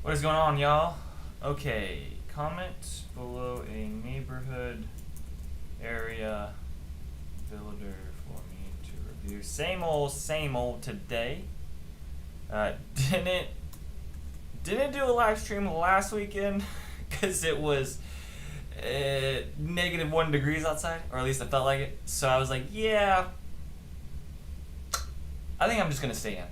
What is going on, y'all? Okay, comment below a neighborhood area builder for me to review. Same old today. Didn't do a live stream last weekend because it was -1 degrees outside, or at least it felt like it. So I was like, yeah, I think I'm just gonna stay in.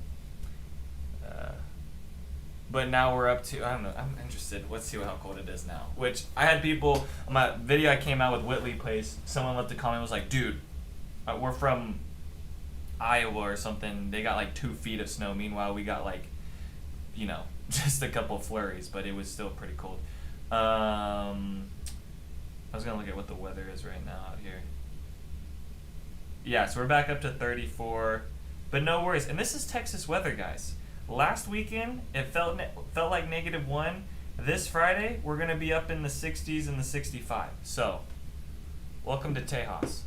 But now we're up to, I don't know, I'm interested. Let's see how cold it is now. Which, I had people, on my video I came out with Whitley Place, someone left a comment, was like, dude, we're from Iowa or something, they got like 2 feet of snow. Meanwhile, we got like, just a couple flurries, but it was still pretty cold. I was gonna look at what the weather is right now out here. Yeah, so we're back up to 34, but no worries. And this is Texas weather, guys. Last weekend, it felt like -1. This Friday, we're going to be up in the 60s and the 65. So, welcome to Tejas.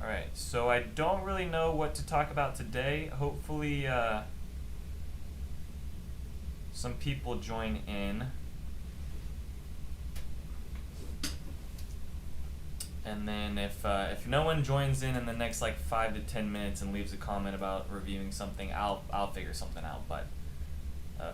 Alright, so I don't really know what to talk about today. Hopefully, some people join in. And then if no one joins in the next like 5 to 10 minutes and leaves a comment about reviewing something, I'll figure something out. But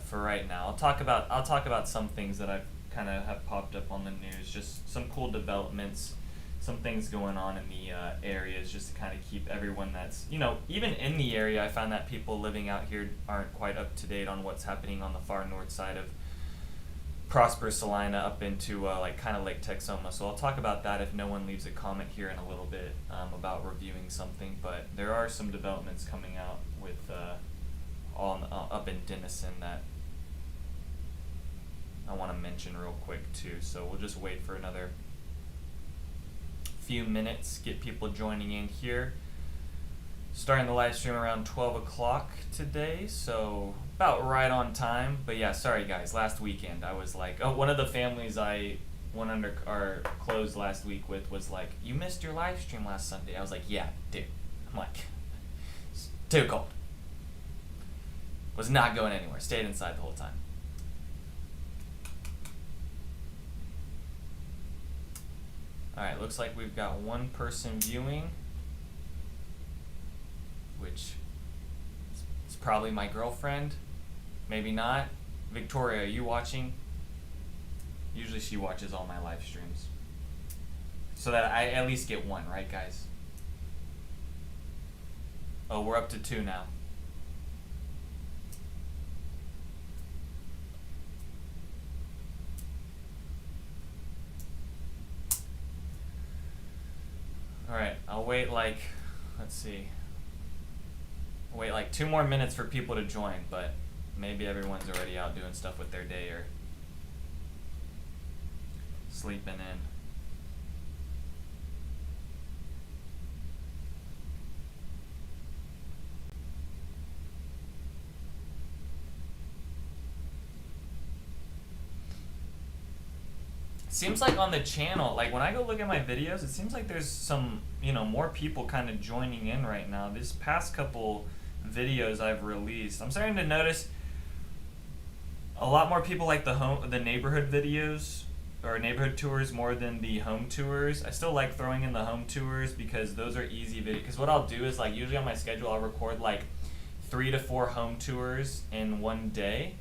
for right now, I'll talk about some things that I've kind of have popped up on the news, just some cool developments, some things going on in the areas, just to kind of keep everyone that's even in the area. I found that people living out here aren't quite up to date on what's happening on the far north side of Prosper, Salina, up into like kind of Lake Texoma. So I'll talk about that if no one leaves a comment here in a little bit about reviewing something. But there are some developments coming out with up in Denison that I want to mention real quick too. So we'll just wait for another few minutes, get people joining in here. Starting the live stream around 12 o'clock today, so about right on time. But yeah, sorry guys, last weekend I was like, one of the families I went under our closed last week with was like, you missed your live stream last Sunday. I was like, yeah, dude. I'm like, it's too cold. Was not going anywhere, stayed inside the whole time. Alright, looks like we've got one person viewing, which is probably my girlfriend, maybe not. Victoria, are you watching? Usually she watches all my live streams, so that I at least get one, right guys? Oh, we're up to 2 now. Alright, I'll wait like, let's see. Wait like 2 more minutes for people to join, but maybe everyone's already out doing stuff with their day or sleeping in. Seems like on the channel, like when I go look at my videos, it seems like there's some, more people kind of joining in right now. This past couple videos I've released, I'm starting to notice a lot more people like the neighborhood videos or neighborhood tours more than the home tours. I still like throwing in the home tours because those are easy videos. Because what I'll do is like usually on my schedule I'll record like 3 to 4 home tours in one day,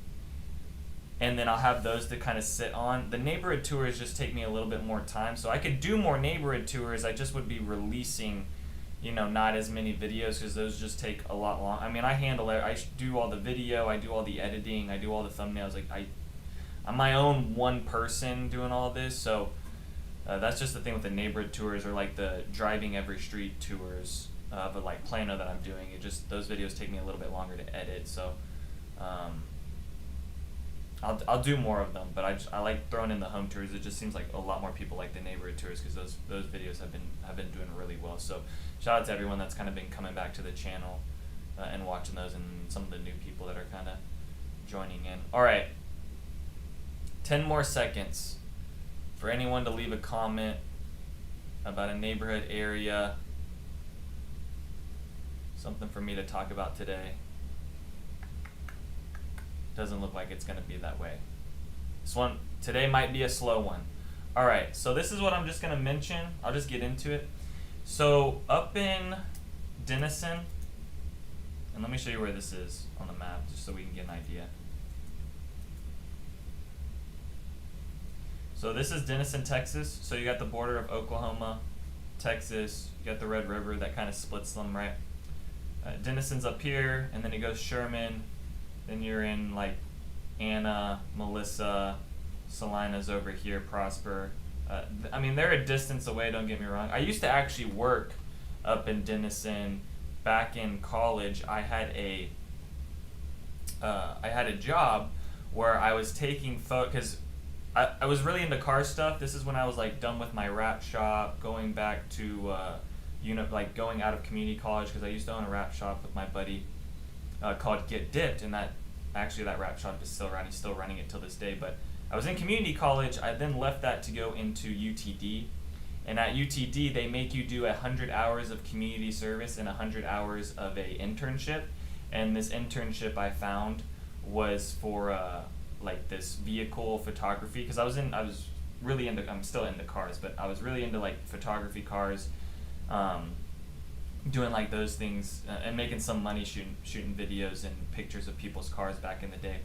and then I'll have those to kind of sit on. The neighborhood tours just take me a little bit more time, so I could do more neighborhood tours. I just would be releasing not as many videos because those just take a lot long. I mean, I handle it. I do all the video, I do all the editing, I do all the thumbnails. Like I'm my own one person doing all this, so that's just the thing with the neighborhood tours or like the driving every street tours, but like Plano that I'm doing. Those videos take me a little bit longer to edit, so I'll do more of them, but I like throwing in the home tours. It just seems like a lot more people like the neighborhood tours because those videos have been doing really well. So shout out to everyone that's kind of been coming back to the channel and watching those, and some of the new people that are kind of joining in. All right, 10 more seconds for anyone to leave a comment about a neighborhood area, something for me to talk about today. doesn't look like it's going to be that way. This one today might be a slow one. All right, so this is what I'm just going to mention. I'll just get into it. So up in Denison, and let me show you where this is on the map just so we can get an idea. So this is Denison, Texas. So you got the border of Oklahoma, Texas. You got the Red River that kind of splits them, right? Denison's up here, and then it goes Sherman. Then you're in like Anna, Melissa, Salina's over here, Prosper. I mean, they're a distance away, don't get me wrong. I used to actually work up in Denison. Back in college, I had a job where I was taking photos, because I was really into car stuff. This is when I was like done with my wrap shop, going back to like going out of community college, because I used to own a wrap shop with my buddy called Get Dipped, and that wrap shop is still around. He's still running it till this day. But I was in community college. I then left that to go into UTD, and at UTD they make you do 100 hours of community service and 100 hours of a internship. And this internship I found was for like this vehicle photography, because I was really into, I'm still into cars, but I was really into like photography, cars, doing like those things, and making some money shooting videos and pictures of people's cars back in the day.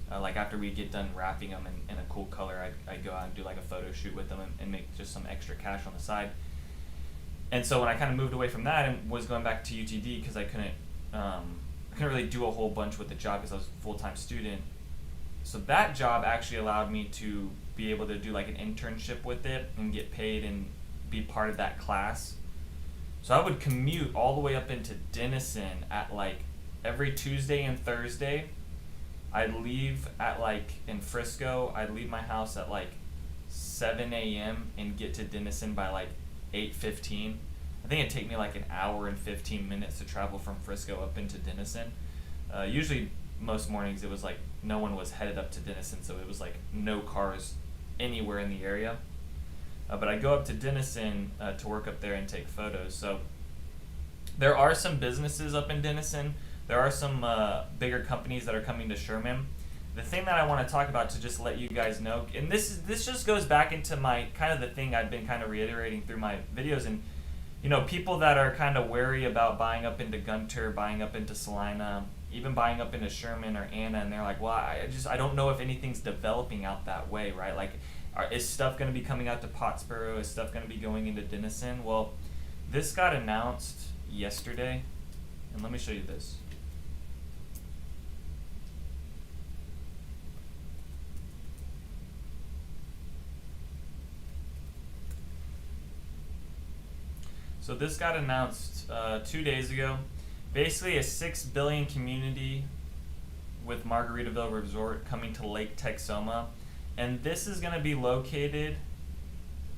Like after we get done wrapping them in a cool color, I'd go out and do like a photo shoot with them and make just some extra cash on the side. And so when I kind of moved away from that and was going back to UTD, because I couldn't really do a whole bunch with the job because I was a full-time student. So that job actually allowed me to be able to do like an internship with it and get paid and be part of that class. So I would commute all the way up into Denison at like every Tuesday and Thursday. I'd leave at like in Frisco, I'd leave my house at like 7 a.m. and get to Denison by like 8:15. I think it'd take me like an hour and 15 minutes to travel from Frisco up into Denison. Usually most mornings it was like no one was headed up to Denison, so it was like no cars anywhere in the area. But I go up to Denison to work up there and take photos. So there are some businesses up in Denison. There are some bigger companies that are coming to Sherman. The thing that I want to talk about, to just let you guys know, and this just goes back into my kind of the thing I've been kind of reiterating through my videos, and you know, people that are kind of wary about buying up into Gunter, buying up into Salina, even buying up into Sherman or Anna, and they're like, well, I don't know if anything's developing out that way, right? Like, is stuff going to be coming out to Pottsboro? Is stuff going to be going into Denison? Well, this got announced yesterday, and let me show you this. So this got announced 2 days ago. Basically a $6 billion community with Margaritaville Resort coming to Lake Texoma. And this is going to be located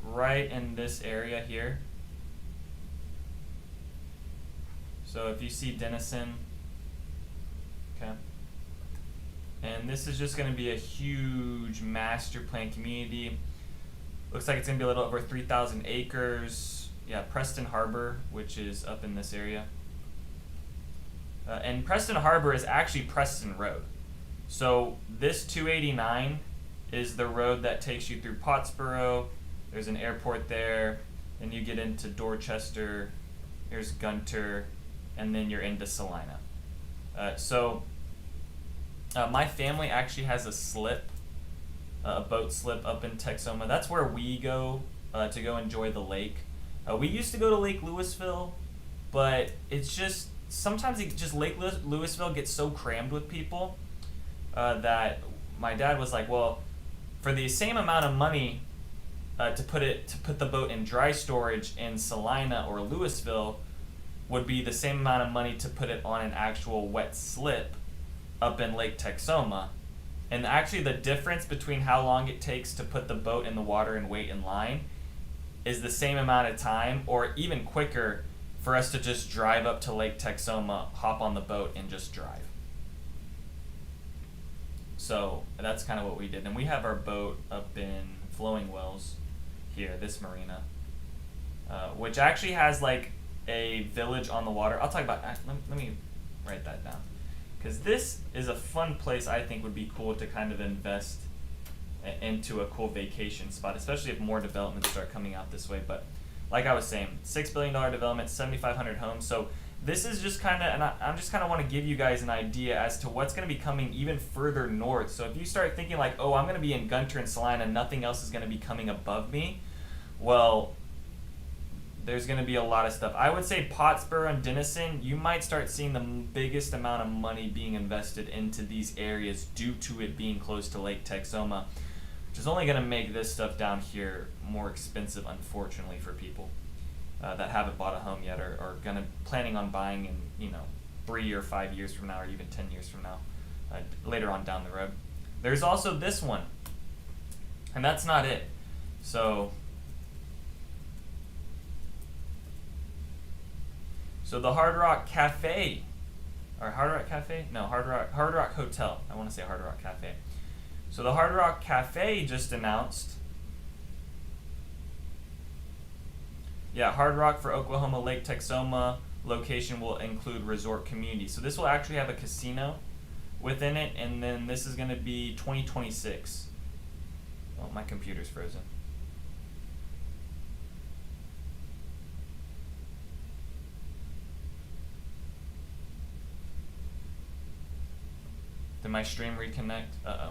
right in this area here. So if you see Denison, okay. And this is just going to be a huge master plan community. Looks like it's going to be a little over 3,000 acres. Yeah, Preston Harbor, which is up in this area. And Preston Harbor is actually Preston Road. So this 289 is the road that takes you through Pottsboro. There's an airport there. Then you get into Dorchester. Here's Gunter. And then you're into Salina. My family actually has a slip, a boat slip up in Texoma. That's where we go to go enjoy the lake. We used to go to Lake Louisville, but it's just, sometimes Lake Louisville gets so crammed with people that my dad was like, well, for the same amount of money to put the boat in dry storage in Salina or Louisville would be the same amount of money to put it on an actual wet slip up in Lake Texoma. And actually the difference between how long it takes to put the boat in the water and wait in line is the same amount of time, or even quicker, for us to just drive up to Lake Texoma, hop on the boat, and just drive. So that's kind of what we did. And we have our boat up in Flowing Wells here, this marina, which actually has like a village on the water. I'll talk about, let me write that down. because this is a fun place. I think would be cool to kind of invest into a cool vacation spot, especially if more developments start coming out this way. But like I was saying, $6 billion development, 7,500 homes. So this is just kind of, and I'm just kind of want to give you guys an idea as to what's going to be coming even further north. So if you start thinking like, oh, I'm going to be in Gunter and Salina, nothing else is going to be coming above me, well, there's going to be a lot of stuff. I would say Pottsboro and Denison, you might start seeing the biggest amount of money being invested into these areas due to it being close to Lake Texoma, which is only going to make this stuff down here more expensive, unfortunately, for people that haven't bought a home yet, or planning on buying in 3 or 5 years from now, or even 10 years from now, later on down the road. There's also this one, and that's not it. So the Hard Rock Cafe, or Hard Rock Cafe? No, Hard Rock Hotel. I want to say Hard Rock Cafe. So the Hard Rock Cafe just announced, Hard Rock for Oklahoma Lake Texoma location will include resort community. So this will actually have a casino within it, and then this is going to be 2026. Oh, my computer's frozen. Did my stream reconnect? Uh-oh.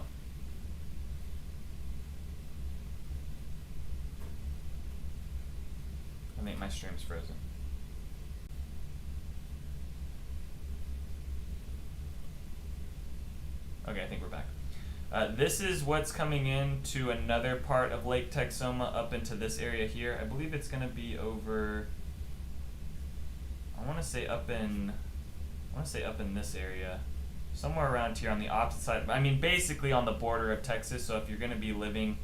I think my stream's frozen. Okay, I think we're back. This is what's coming into another part of Lake Texoma up into this area here. I believe it's going to be over, I want to say up in this area. Somewhere around here on the opposite side. I mean, basically on the border of Texas. So if you're going to be living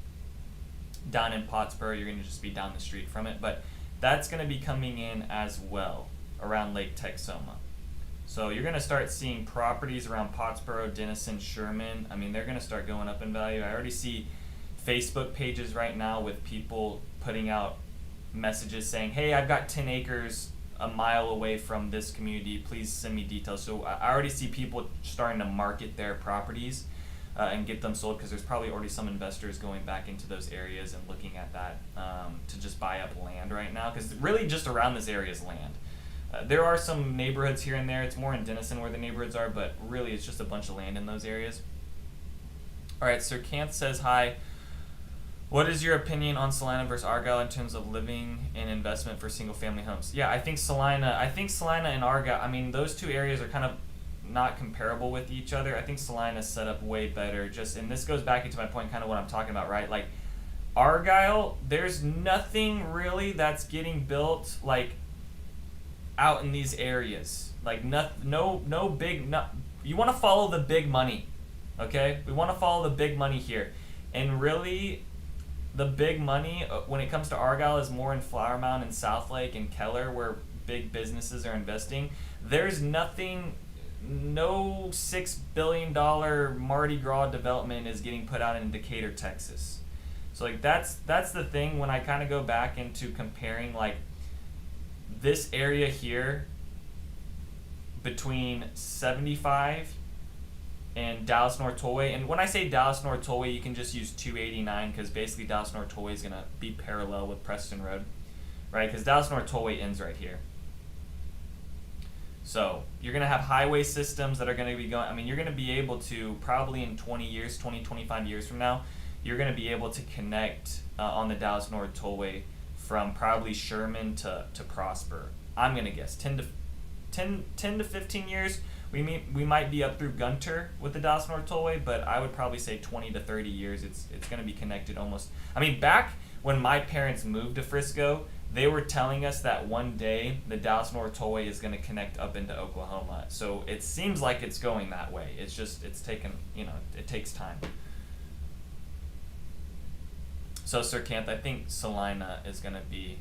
down in Pottsboro, you're going to just be down the street from it. But that's going to be coming in as well around Lake Texoma. So you're going to start seeing properties around Pottsboro, Denison, Sherman. I mean, they're going to start going up in value. I already see Facebook pages right now with people putting out messages saying, hey, I've got 10 acres a mile away from this community, please send me details. So I already see people starting to market their properties and get them sold, because there's probably already some investors going back into those areas and looking at that to just buy up land right now, because really just around this area is land. There are some neighborhoods here and there. It's more in Denison where the neighborhoods are, but really it's just a bunch of land in those areas. All right, Sir Canth says, hi. What is your opinion on Salina versus Argyle in terms of living and investment for single-family homes? Yeah, I think Salina and Argyle, I mean, those two areas are kind of not comparable with each other. I think Salina's set up way better. And this goes back into my point, kind of what I'm talking about, right? Like, Argyle, there's nothing really that's getting built, like, out in these areas. Like, no big, you want to follow the big money, okay? We want to follow the big money here. And really, the big money when it comes to Argyle is more in Flower Mound and Southlake and Keller, where big businesses are investing. There's nothing, no $6 billion Mardi Gras development is getting put out in Decatur, Texas. So like that's the thing when I kind of go back into comparing like this area here between 75 and Dallas North Tollway. And when I say Dallas North Tollway, you can just use 289, because basically Dallas North Tollway is going to be parallel with Preston Road, right? Because Dallas North Tollway ends right here. So you're going to have highway systems that are going to be going, I mean, you're going to be able to probably in 25 years from now, you're going to be able to connect on the Dallas North Tollway from probably Sherman to Prosper. I'm going to guess 10 to 15 years. We might be up through Gunter with the Dallas North Tollway, but I would probably say 20 to 30 years. It's going to be connected almost. I mean, back when my parents moved to Frisco, they were telling us that one day the Dallas North Tollway is going to connect up into Oklahoma. So it seems like it's going that way. It's taken, it takes time. So Sir Canth, I think Salina is going to be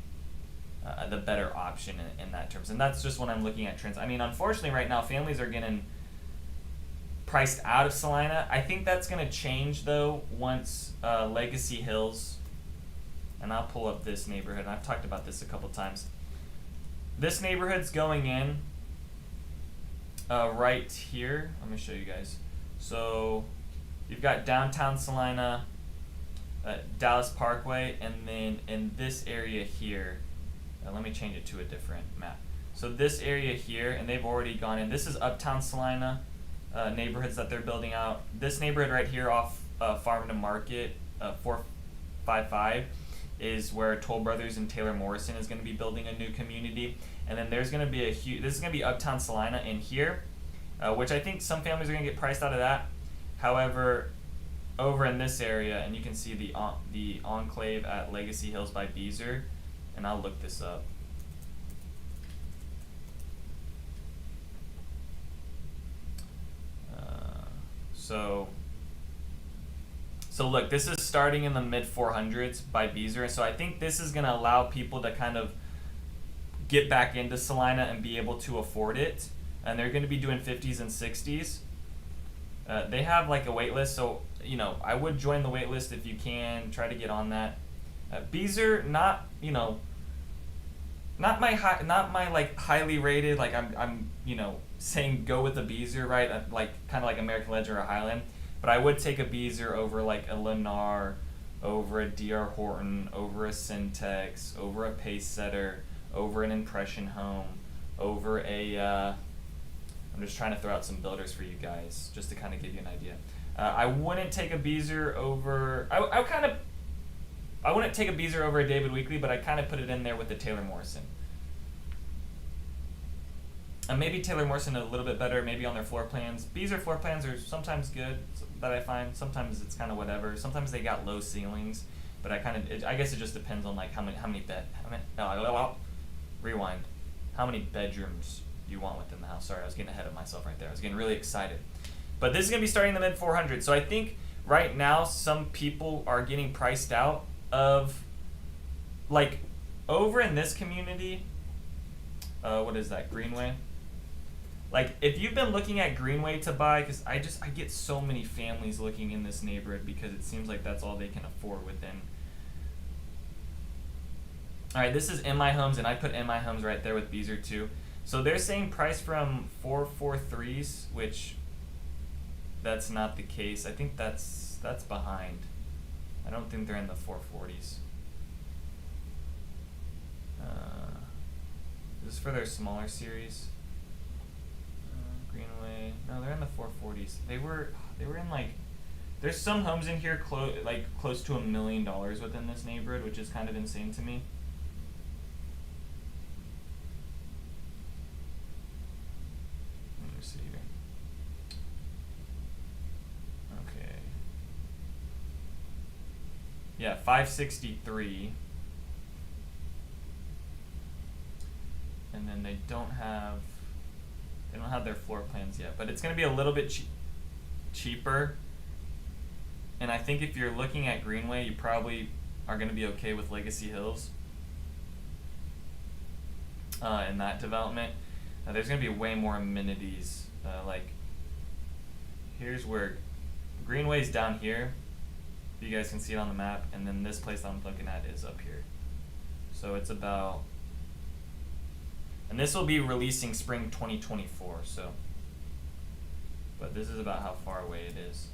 the better option in that terms. And that's just when I'm looking at trends. I mean, unfortunately right now, families are getting priced out of Salina. I think that's going to change, though, once Legacy Hills, and I'll pull up this neighborhood, and I've talked about this a couple times. This neighborhood's going in right here. Let me show you guys. So you've got downtown Salina, Dallas Parkway, and then in this area here, let me change it to a different map. So this area here, and they've already gone in. This is Uptown Salina, neighborhoods that they're building out. This neighborhood right here off Farm to Market, 455, is where Toll Brothers and Taylor Morrison is going to be building a new community. And then there's going to be this is going to be Uptown Salina in here, which I think some families are going to get priced out of that. However, over in this area, and you can see the enclave at Legacy Hills by Beezer, and I'll look this up. So look, this is starting in the mid 400s by Beezer, so I think this is going to allow people to kind of get back into Salina and be able to afford it. And they're going to be doing 50s and 60s. They have like a wait list, so I would join the wait list if you can. Try to get on that. Beezer, not my like highly rated. Like I'm saying go with a Beezer, right? Like kind of like American Ledger or Highland. But I would take a Beezer over like a Lennar, over a DR Horton, over a Syntex, over a Pace Setter, over an Impression Home, over a, I'm just trying to throw out some builders for you guys, just to kind of give you an idea. I wouldn't take a Beezer over, I wouldn't take a Beezer over a David Weekley, but I kind of put it in there with the Taylor Morrison. Maybe Taylor Morrison a little bit better, maybe on their floor plans. Beezer floor plans are sometimes good, that I find. Sometimes it's kind of whatever. Sometimes they got low ceilings, but I guess it just depends on like how many rewind. How many bedrooms you want within the house. Sorry, I was getting ahead of myself right there. I was getting really excited. But this is going to be starting in the mid 400s. So I think right now some people are getting priced out of, like, over in this community, what is that, Greenway? Like, if you've been looking at Greenway to buy, because I get so many families looking in this neighborhood because it seems like that's all they can afford within. All right, this is MI Homes, and I put MI Homes right there with Beezer too. So they're saying price from 443s, which that's not the case. I think that's behind. I don't think they're in the 440s. This is for their smaller series. Greenway. No, they're in the 440s. They were in like. There's some homes in here close to $1 million within this neighborhood, which is kind of insane to me. Let me see here. Okay. Yeah, 563. And then they don't have their floor plans yet, but it's going to be a little bit cheaper. And I think if you're looking at Greenway, you probably are going to be okay with Legacy Hills in that development. There's going to be way more amenities. Like, here's where Greenway's down here. You guys can see it on the map, and then this place I'm looking at is up here. So it's about. And this will be releasing spring 2024, so. But this is about how far away it is.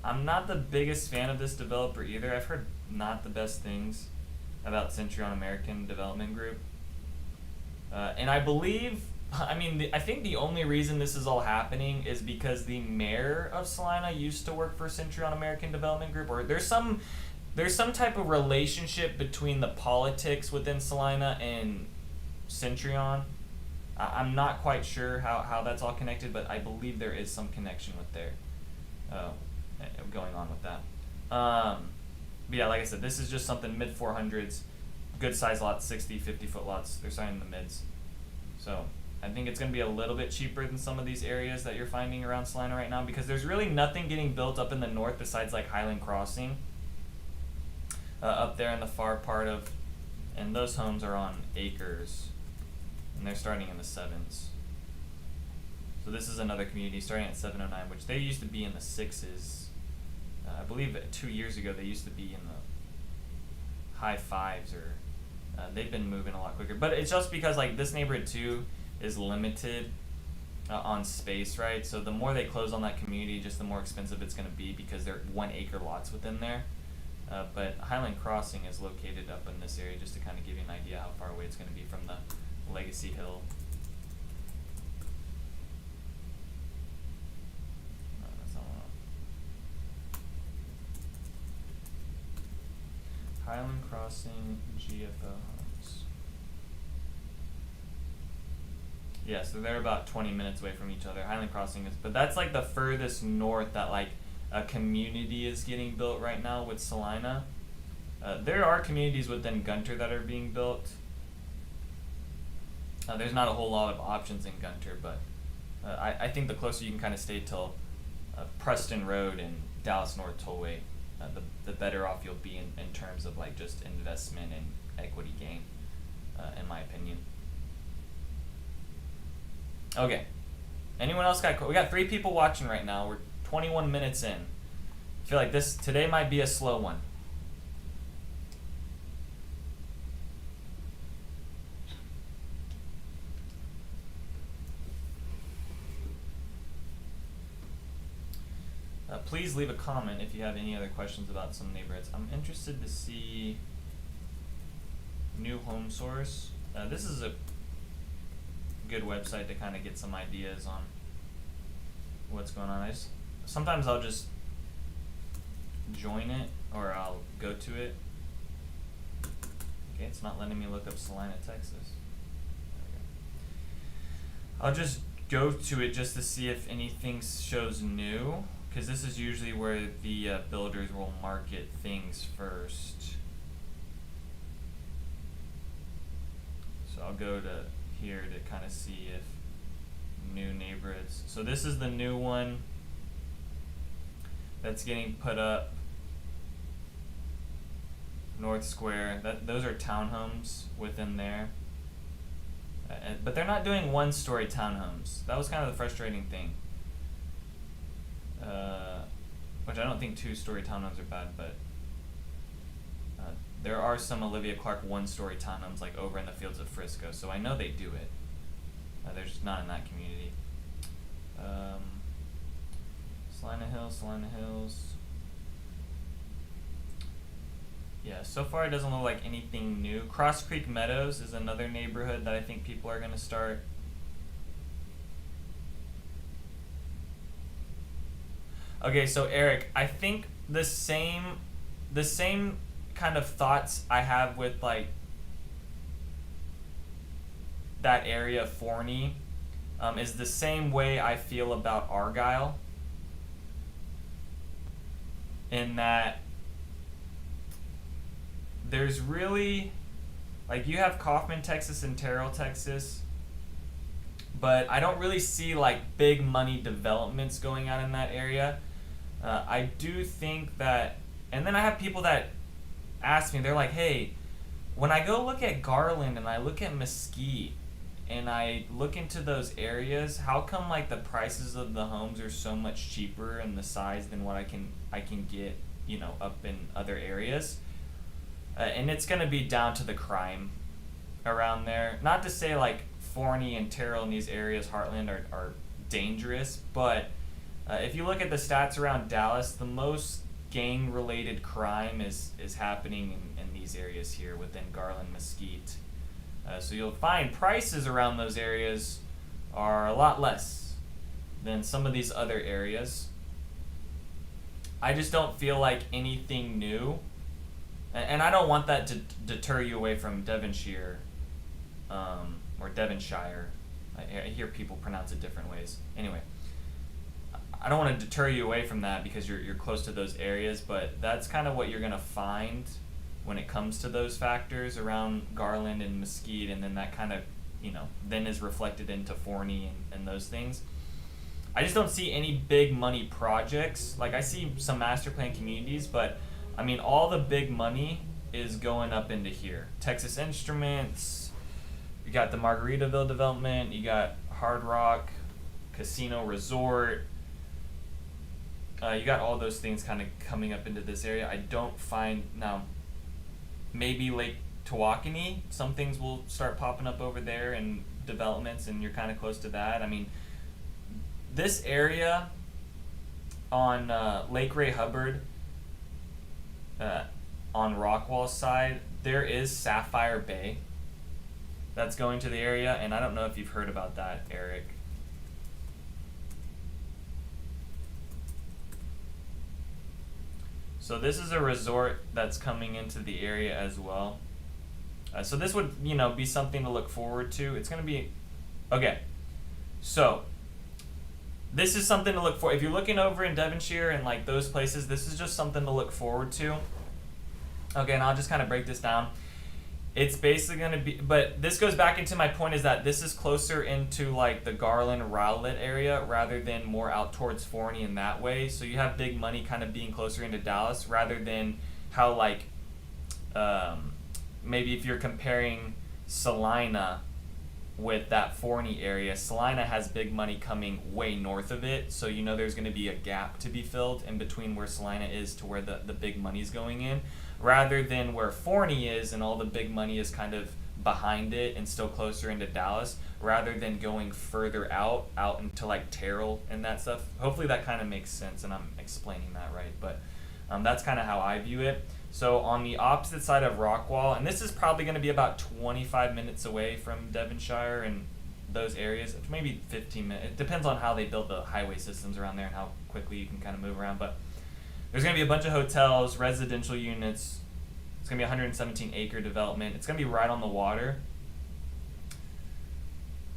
I'm not the biggest fan of this developer either. I've heard not the best things about Centurion American Development Group. And I believe, I think the only reason this is all happening is because the mayor of Salina used to work for Centurion American Development Group, or there's some type of relationship between the politics within Salina and Centurion. I'm not quite sure how that's all connected, but I believe there is some connection with there going on with that. But yeah, like I said, this is just something mid 400s, good size lots, 60, 50-foot lots. They're starting in the mids. So I think it's going to be a little bit cheaper than some of these areas that you're finding around Salina right now, because there's really nothing getting built up in the north besides like Highland Crossing up there in the far part of, and those homes are on acres, and they're starting in the 7s. So this is another community starting at 709, which they used to be in the 6s. I believe 2 years ago they used to be in the high 5s, or they've been moving a lot quicker. But it's just because like this neighborhood too is limited on space, right? So the more they close on that community, just the more expensive it's going to be because they're 1 acre lots within there. But Highland Crossing is located up in this area, just to kind of give you an idea how far away it's going to be from the Legacy Hill. No, that's not one. Highland Crossing GFO homes. Yeah, so they're about 20 minutes away from each other. Highland Crossing is, but that's like the furthest north that like a community is getting built right now with Salina. There are communities within Gunter that are being built. There's not a whole lot of options in Gunter, but I think the closer you can kind of stay till Preston Road and Dallas North Tollway, the better off you'll be in terms of like just investment and equity gain, in my opinion. Okay. Anyone else we got 3 people watching right now. We're 21 minutes in. I feel like today might be a slow one. Please leave a comment if you have any other questions about some neighborhoods. I'm interested to see New Home Source. This is a good website to kind of get some ideas on what's going on. Sometimes I'll just join it or I'll go to it. Okay, it's not letting me look up Salina, Texas. There we go. I'll just go to it just to see if anything shows new, because this is usually where the builders will market things first. So I'll go to here to kind of see if new neighborhoods. So this is the new one that's getting put up. North Square. Those are townhomes within there. But they're not doing 1-story townhomes. That was kind of the frustrating thing. Which I don't think 2-story townhomes are bad, but there are some Olivia Clark 1-story townhomes like over in the fields of Frisco, so I know they do it. They're just not in that community. Salina Hills. Yeah, so far it doesn't look like anything new. Cross Creek Meadows is another neighborhood that I think people are going to start. Okay, so Eric, I think the same kind of thoughts I have with like that area of Forney is the same way I feel about Argyle, in that there's really, like, you have Kaufman, Texas and Terrell, Texas, but I don't really see like big money developments going on in that area. I do think that, and then I have people that ask me, they're like, hey, when I go look at Garland and I look at Mesquite and I look into those areas, how come like the prices of the homes are so much cheaper in the size than what I can get, you know, up in other areas? And it's going to be down to the crime around there. Not to say like Forney and Terrell in these areas, Heartland, are dangerous, but if you look at the stats around Dallas, the most gang-related crime is happening in these areas here within Garland, Mesquite. So you'll find prices around those areas are a lot less than some of these other areas. I just don't feel like anything new, and I don't want that to deter you away from Devonshire or Devonshire. I hear people pronounce it different ways. Anyway, I don't want to deter you away from that because you're close to those areas, but that's kind of what you're going to find when it comes to those factors around Garland and Mesquite, and then that kind of, you know, then is reflected into Forney and those things. I just don't see any big money projects. Like, I see some master plan communities, but I mean, all the big money is going up into here. Texas Instruments, you got the Margaritaville development, you got Hard Rock, Casino Resort, you got all those things kind of coming up into this area. I don't find, now, maybe Lake Tawakoni, some things will start popping up over there and developments, and you're kind of close to that. I mean, this area on Lake Ray Hubbard, on Rockwall's side, there is Sapphire Bay that's going to the area, and I don't know if you've heard about that, Eric. So this is a resort that's coming into the area as well. So this would, you know, be something to look forward to. It's going to be, okay, so this is something to look for. If you're looking over in Devonshire and like those places, this is just something to look forward to. Okay, and I'll just kind of break this down. It's basically going to be, but this goes back into my point is that this is closer into like the Garland, Rowlett area rather than more out towards Forney in that way. So you have big money kind of being closer into Dallas rather than how like, maybe if you're comparing Salina with that Forney area, Salina has big money coming way north of it. So you know there's going to be a gap to be filled in between where Salina is to where the big money's going in. Rather than where Forney is and all the big money is kind of behind it and still closer into Dallas, rather than going further out into like Terrell and that stuff. Hopefully that kind of makes sense and I'm explaining that right, but that's kind of how I view it. So on the opposite side of Rockwall, and this is probably going to be about 25 minutes away from Devonshire and those areas, maybe 15 minutes. It depends on how they build the highway systems around there and how quickly you can kind of move around, but there's going to be a bunch of hotels, residential units. It's going to be a 117-acre development. It's going to be right on the water.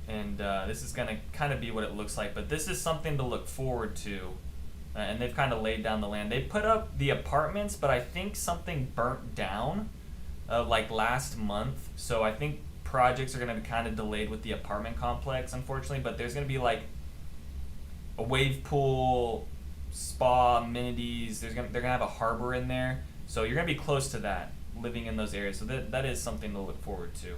And this is going to kind of be what it looks like. But this is something to look forward to. And they've kind of laid down the land. They put up the apartments, but I think something burnt down like last month. So I think projects are going to be kind of delayed with the apartment complex, unfortunately. But there's going to be like a wave pool, spa, amenities. They're gonna have a harbor in there, so you're gonna be close to that, living in those areas. So that is something to look forward to.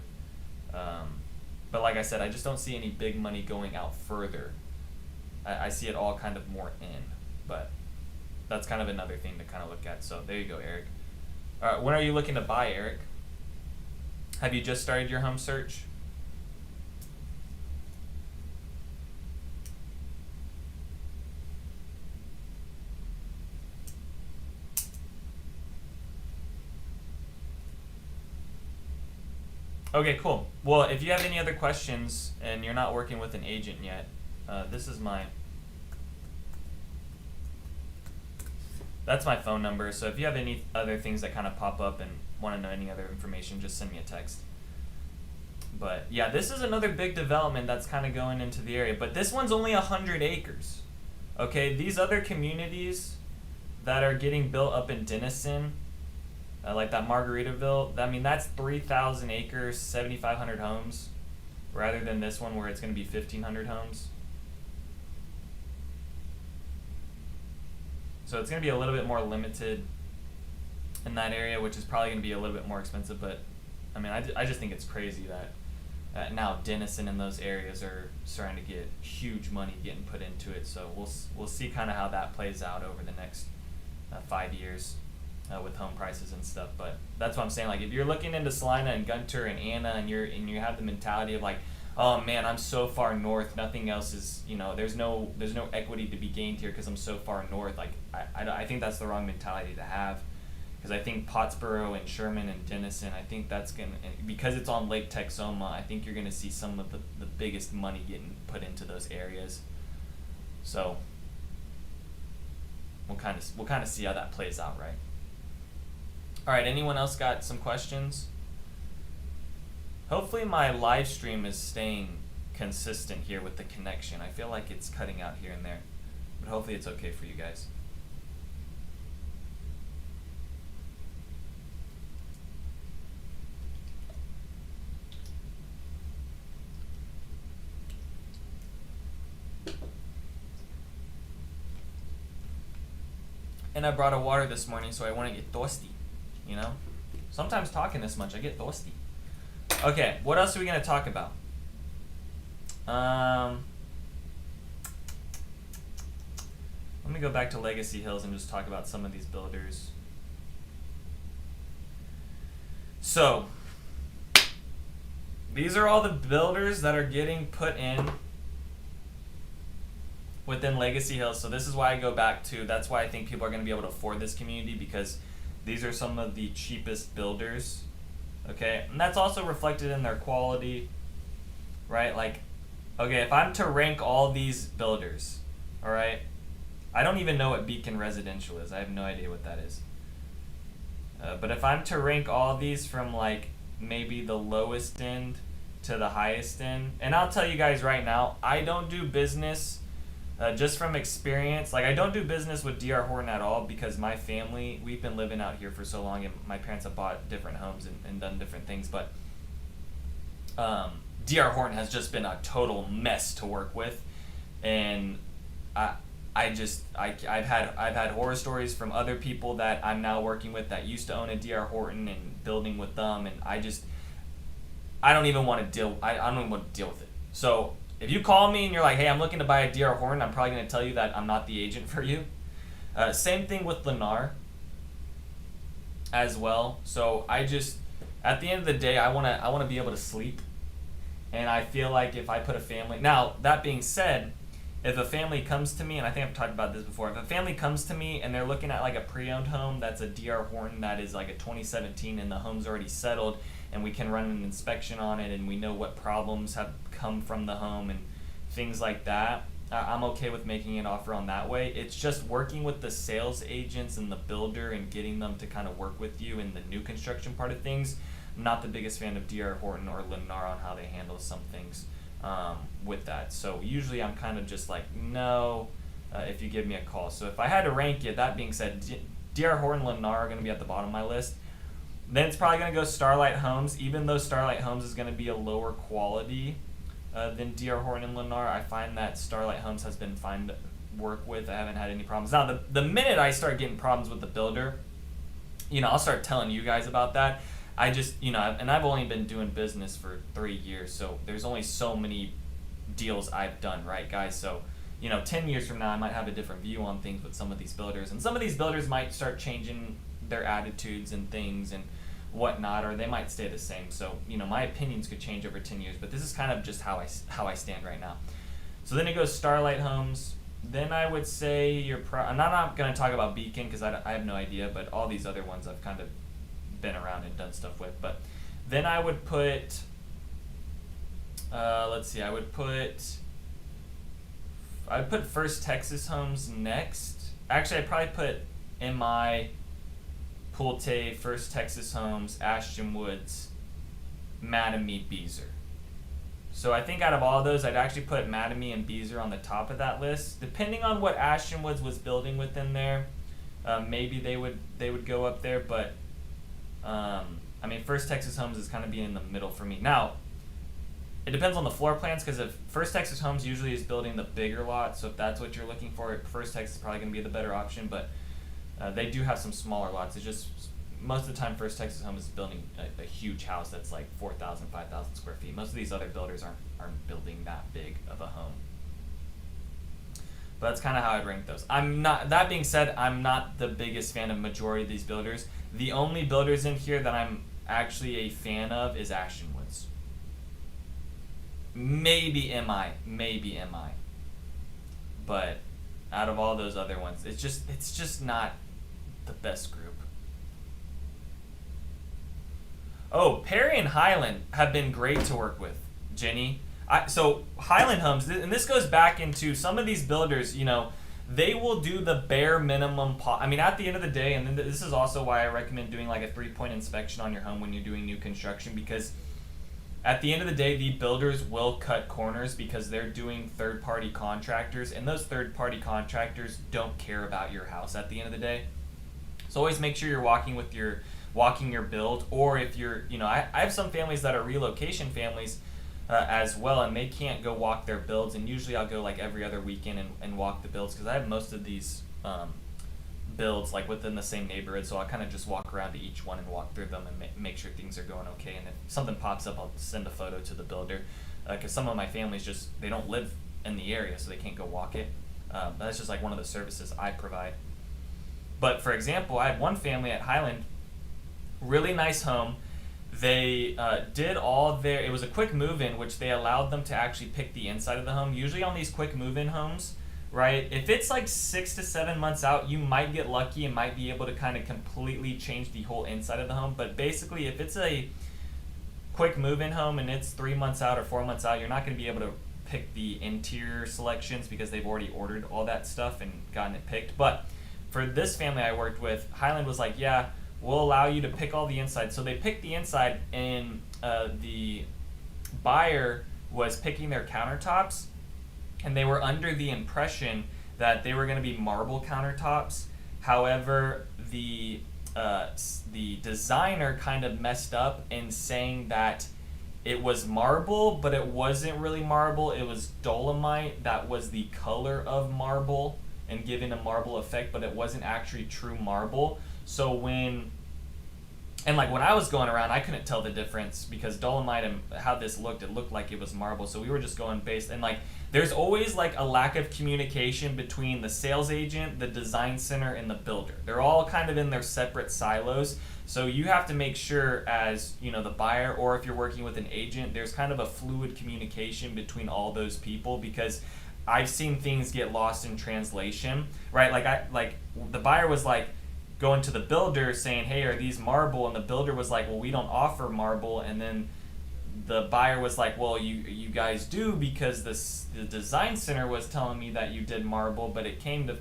But like I said, I just don't see any big money going out further. I see it all kind of more in, but that's kind of another thing to kind of look at. So there you go, Eric. All right, when are you looking to buy, Eric? Have you just started your home search? Okay, cool. Well, if you have any other questions and you're not working with an agent yet, this is that's my phone number. So if you have any other things that kind of pop up and want to know any other information, just send me a text. But yeah, this is another big development that's kind of going into the area. But this one's only 100 acres. Okay, these other communities that are getting built up in Denison, like that Margaritaville, I mean, that's 3,000 acres, 7,500 homes, rather than this one where it's going to be 1,500 homes. So it's going to be a little bit more limited in that area, which is probably going to be a little bit more expensive. But I mean, I just think it's crazy that now Denison and those areas are starting to get huge money getting put into it. So we'll see kind of how that plays out over the next 5 years. With home prices and stuff, but that's what I'm saying. Like, if you're looking into Salina and Gunter and Anna, and you have the mentality of like, oh man, I'm so far north, nothing else is, you know, there's no equity to be gained here because I'm so far north. Like, I think that's the wrong mentality to have, because I think Pottsboro and Sherman and Denison, I think that's gonna, because it's on Lake Texoma, I think you're gonna see some of the biggest money getting put into those areas. So we'll kind of see how that plays out, right? All right, anyone else got some questions? Hopefully my live stream is staying consistent here with the connection. I feel like it's cutting out here and there, but hopefully it's okay for you guys. And I brought a water this morning, so I want to get thirsty. You know, sometimes talking this much, I get thirsty. Okay, what else are we going to talk about? Let me go back to Legacy Hills and just talk about some of these builders. So, these are all the builders that are getting put in within Legacy Hills. So this is why I go back to, that's why I think people are going to be able to afford this community, because these are some of the cheapest builders. Okay, and that's also reflected in their quality, right? Like, okay, if I'm to rank all these builders, all right, I don't even know what Beacon Residential is. I have no idea what that is. But if I'm to rank all these from like maybe the lowest end to the highest end, and I'll tell you guys right now, I don't do business, just from experience, like I don't do business with D.R. Horton at all, because my family, we've been living out here for so long, and my parents have bought different homes and done different things, but D.R. Horton has just been a total mess to work with, and I've had horror stories from other people that I'm now working with that used to own a D.R. Horton and building with them, and I don't even want to deal. I don't even want to deal with it. So if you call me and you're like, hey, I'm looking to buy a D.R. Horton, I'm probably going to tell you that I'm not the agent for you. Same thing with Lennar as well. So at the end of the day, I want to be able to sleep, and I feel like if I put a family. Now that being said, if a family comes to me, and I think I've talked about this before, if a family comes to me and they're looking at like a pre-owned home that's a D.R. Horton that is like a 2017 and the home's already settled, and we can run an inspection on it and we know what problems have come from the home and things like that, I'm okay with making an offer on that way. It's just working with the sales agents and the builder and getting them to kind of work with you in the new construction part of things. I'm not the biggest fan of D.R. Horton or Lennar on how they handle some things with that. So usually I'm kind of just like, no, if you give me a call. So if I had to rank it, that being said, D.R. Horton and Lennar are going to be at the bottom of my list. Then it's probably going to go Starlight Homes, even though Starlight Homes is going to be a lower quality than D.R. Horton and Lennar. I find that Starlight Homes has been fine to work with. I haven't had any problems. Now, the minute I start getting problems with the builder, I'll start telling you guys about that. I just, and I've only been doing business for 3 years, so there's only so many deals I've done, right, guys? So, 10 years from now, I might have a different view on things with some of these builders, and some of these builders might start changing their attitudes and things and whatnot, or they might stay the same. So, my opinions could change over 10 years, but this is kind of just how I stand right now. So then it goes Starlight Homes. Then I would say I'm not going to talk about Beacon because I have no idea, but all these other ones I've kind of been around and done stuff with. But then I would put I would put First Texas Homes next. Actually, I'd probably put MI, Pulte, First Texas Homes, Ashton Woods, Mattamy, Beezer. So I think out of all those, I'd actually put Mattamy and Beezer on the top of that list. Depending on what Ashton Woods was building within there, maybe they would go up there. But First Texas Homes is kind of being in the middle for me. Now, it depends on the floor plans, because if First Texas Homes usually is building the bigger lot, so if that's what you're looking for, First Texas is probably going to be the better option. But they do have some smaller lots. It's just most of the time First Texas Homes is building a huge house that's like 4,000, 5,000 square feet. Most of these other builders aren't building that big of a home. But that's kind of how I'd rank those. That being said, I'm not the biggest fan of majority of these builders. The only builders in here that I'm actually a fan of is Ashton Woods. Maybe MI. But out of all those other ones, it's just not the best group. Oh, Perry and Highland have been great to work with, Jenny. So Highland Homes, and this goes back into some of these builders, they will do the bare minimum. At the end of the day, and then this is also why I recommend doing like a 3-point inspection on your home when you're doing new construction, because at the end of the day, the builders will cut corners because they're doing third-party contractors, and those third-party contractors don't care about your house at the end of the day. So always make sure you're walking your build, or if you're, I have some families that are relocation families as well, and they can't go walk their builds, and usually I'll go like every other weekend and walk the builds, because I have most of these builds like within the same neighborhood, so I'll kind of just walk around to each one and walk through them and make sure things are going okay, and if something pops up, I'll send a photo to the builder, because some of my families they don't live in the area, so they can't go walk it. That's just like one of the services I provide. But for example, I had one family at Highland, really nice home. They did it was a quick move-in, which they allowed them to actually pick the inside of the home. Usually on these quick move-in homes, right? If it's like 6 to 7 months out, you might get lucky and might be able to kind of completely change the whole inside of the home. But basically, if it's a quick move-in home and it's 3 months out or 4 months out, you're not going to be able to pick the interior selections because they've already ordered all that stuff and gotten it picked. But for this family I worked with, Highland was like, yeah, we'll allow you to pick all the inside. So they picked the inside, and the buyer was picking their countertops, and they were under the impression that they were going to be marble countertops. However, the designer kind of messed up in saying that it was marble, but it wasn't really marble. It was dolomite that was the color of marble and giving a marble effect, but it wasn't actually true marble. So when I was going around, I couldn't tell the difference because dolomite and how this looked, it looked like it was marble. So we were just going based, and like there's always like a lack of communication between the sales agent, the design center, and the builder. They're all kind of in their separate silos. So you have to make sure, as you know, the buyer, or if you're working with an agent, there's kind of a fluid communication between all those people, because I've seen things get lost in translation, right? Like the buyer was like going to the builder saying, hey, are these marble? And the builder was like, well, we don't offer marble. And then the buyer was like, well, you guys do, because the design center was telling me that you did marble, but it came to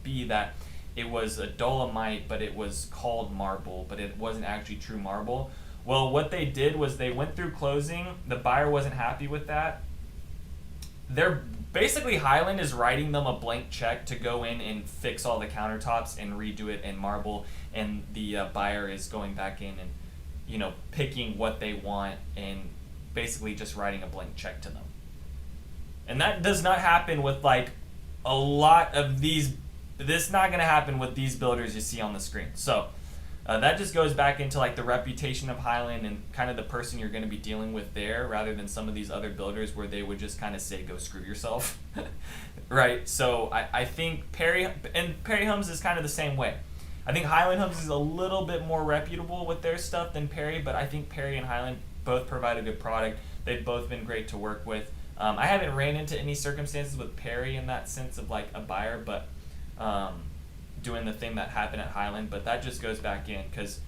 be that it was a dolomite, but it was called marble, but it wasn't actually true marble. Well, what they did was they went through closing. The buyer wasn't happy with that. They're basically, Highland is writing them a blank check to go in and fix all the countertops and redo it in marble, and the buyer is going back in and picking what they want and basically just writing a blank check to them. And that does not happen with like a lot of these. This is not going to happen with these builders you see on the screen. So that just goes back into like the reputation of Highland and kind of the person you're going to be dealing with there, rather than some of these other builders where they would just kind of say, go screw yourself. Right? So I think Perry Homes is kind of the same way. I think Highland Homes is a little bit more reputable with their stuff than Perry, but I think Perry and Highland both provide a good product. They've both been great to work with. I haven't ran into any circumstances with Perry in that sense of like a buyer, but doing the thing that happened at Highland, but that just goes back in because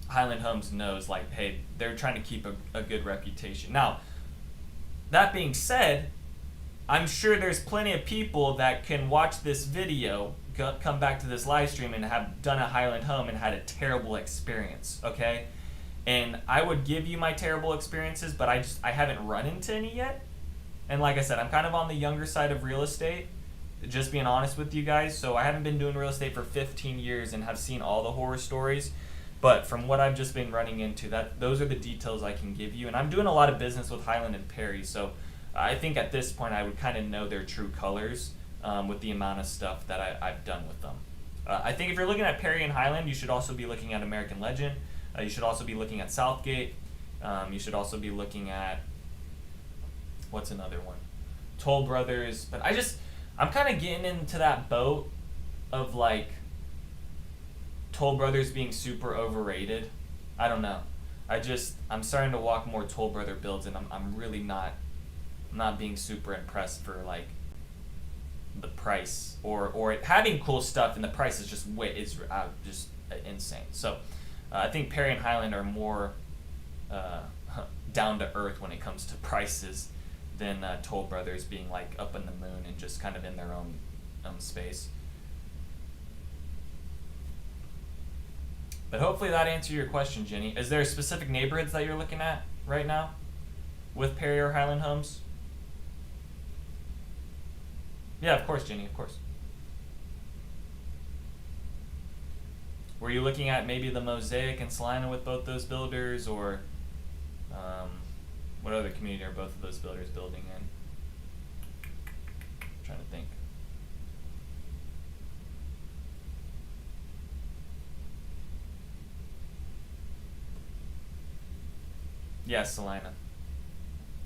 Highland Homes knows, like, hey, they're trying to keep a good reputation. Now, that being said, I'm sure there's plenty of people that can watch this video, come back to this live stream, and have done a Highland home and had a terrible experience, okay? And I would give you my terrible experiences, but I haven't run into any yet. And like I said, I'm kind of on the younger side of real estate, just being honest with you guys. So I haven't been doing real estate for 15 years and have seen all the horror stories. But from what I've just been running into, those are the details I can give you. And I'm doing a lot of business with Highland and Perry, so I think at this point I would kind of know their true colors with the amount of stuff that I've done with them. I think if you're looking at Perry and Highland, you should also be looking at American Legend. You should also be looking at Southgate. You should also be looking at, what's another one? Toll Brothers. But I'm kind of getting into that boat of like Toll Brothers being super overrated. I don't know. I'm starting to walk more Toll Brother builds, and I'm really not being super impressed for like the price or it having cool stuff, and the price is just just insane. So I think Perry and Highland are more down to earth when it comes to prices than Toll Brothers being like up in the moon and just kind of in their own space. But hopefully that answered your question, Jenny. Is there specific neighborhoods that you're looking at right now with Perry or Highland Homes? Yeah, of course, Jenny, of course. Were you looking at maybe the Mosaic and Salina with both those builders, or what other community are both of those builders building in? I'm trying to think. Yeah, Salina.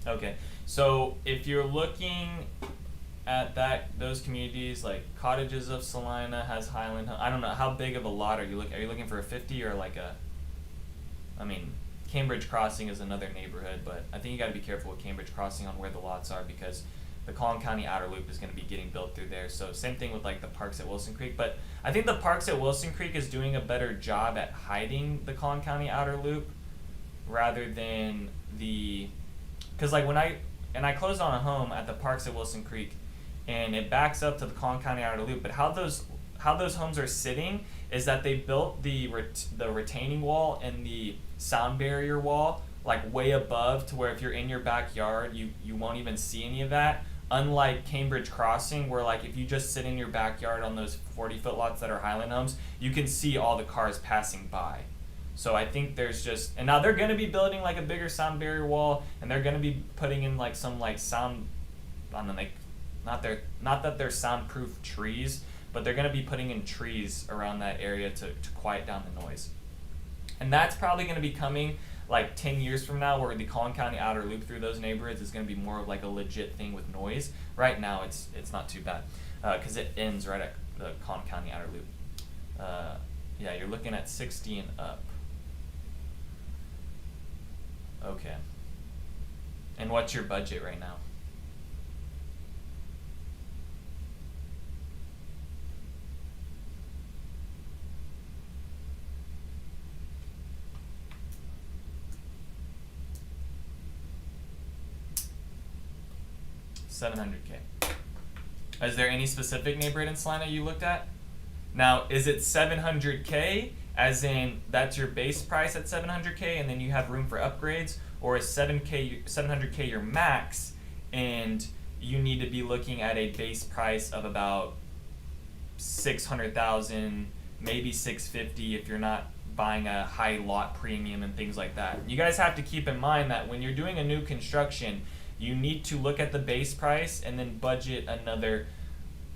Okay, so if you're looking at those communities, like Cottages of Salina has Highland. I don't know how big of a lot are you looking. Are you looking for a 50 or like Cambridge Crossing is another neighborhood, but I think you got to be careful with Cambridge Crossing on where the lots are, because the Collin County Outer Loop is going to be getting built through there. So same thing with like the parks at Wilson Creek. But I think the parks at Wilson Creek is doing a better job at hiding the Collin County Outer Loop rather than the, because like when I closed on a home at the parks at Wilson Creek, and it backs up to the Collin County Outer Loop. But how those homes are sitting is that they built the retaining wall and the sound barrier wall like way above to where if you're in your backyard, you won't even see any of that. Unlike Cambridge Crossing, where like if you just sit in your backyard on those 40-foot lots that are Highland homes, you can see all the cars passing by. So I think there's just, and now they're going to be building like a bigger sound barrier wall, and they're going to be putting in like some like sound, I don't know, like not that they're soundproof trees, but they're going to be putting in trees around that area to quiet down the noise. And that's probably going to be coming like 10 years from now, where the Collin County Outer Loop through those neighborhoods is going to be more of like a legit thing with noise. Right now it's not too bad because it ends right at the Collin County Outer Loop. Yeah, you're looking at 60 and up. Okay. And what's your budget right now? $700K. Is there any specific neighborhood in Salina you looked at? Now, is it $700K as in that's your base price at $700K and then you have room for upgrades, or is $700K your max and you need to be looking at a base price of about $600,000, maybe $650 if you're not buying a high lot premium and things like that? You guys have to keep in mind that when you're doing a new construction, you need to look at the base price and then budget another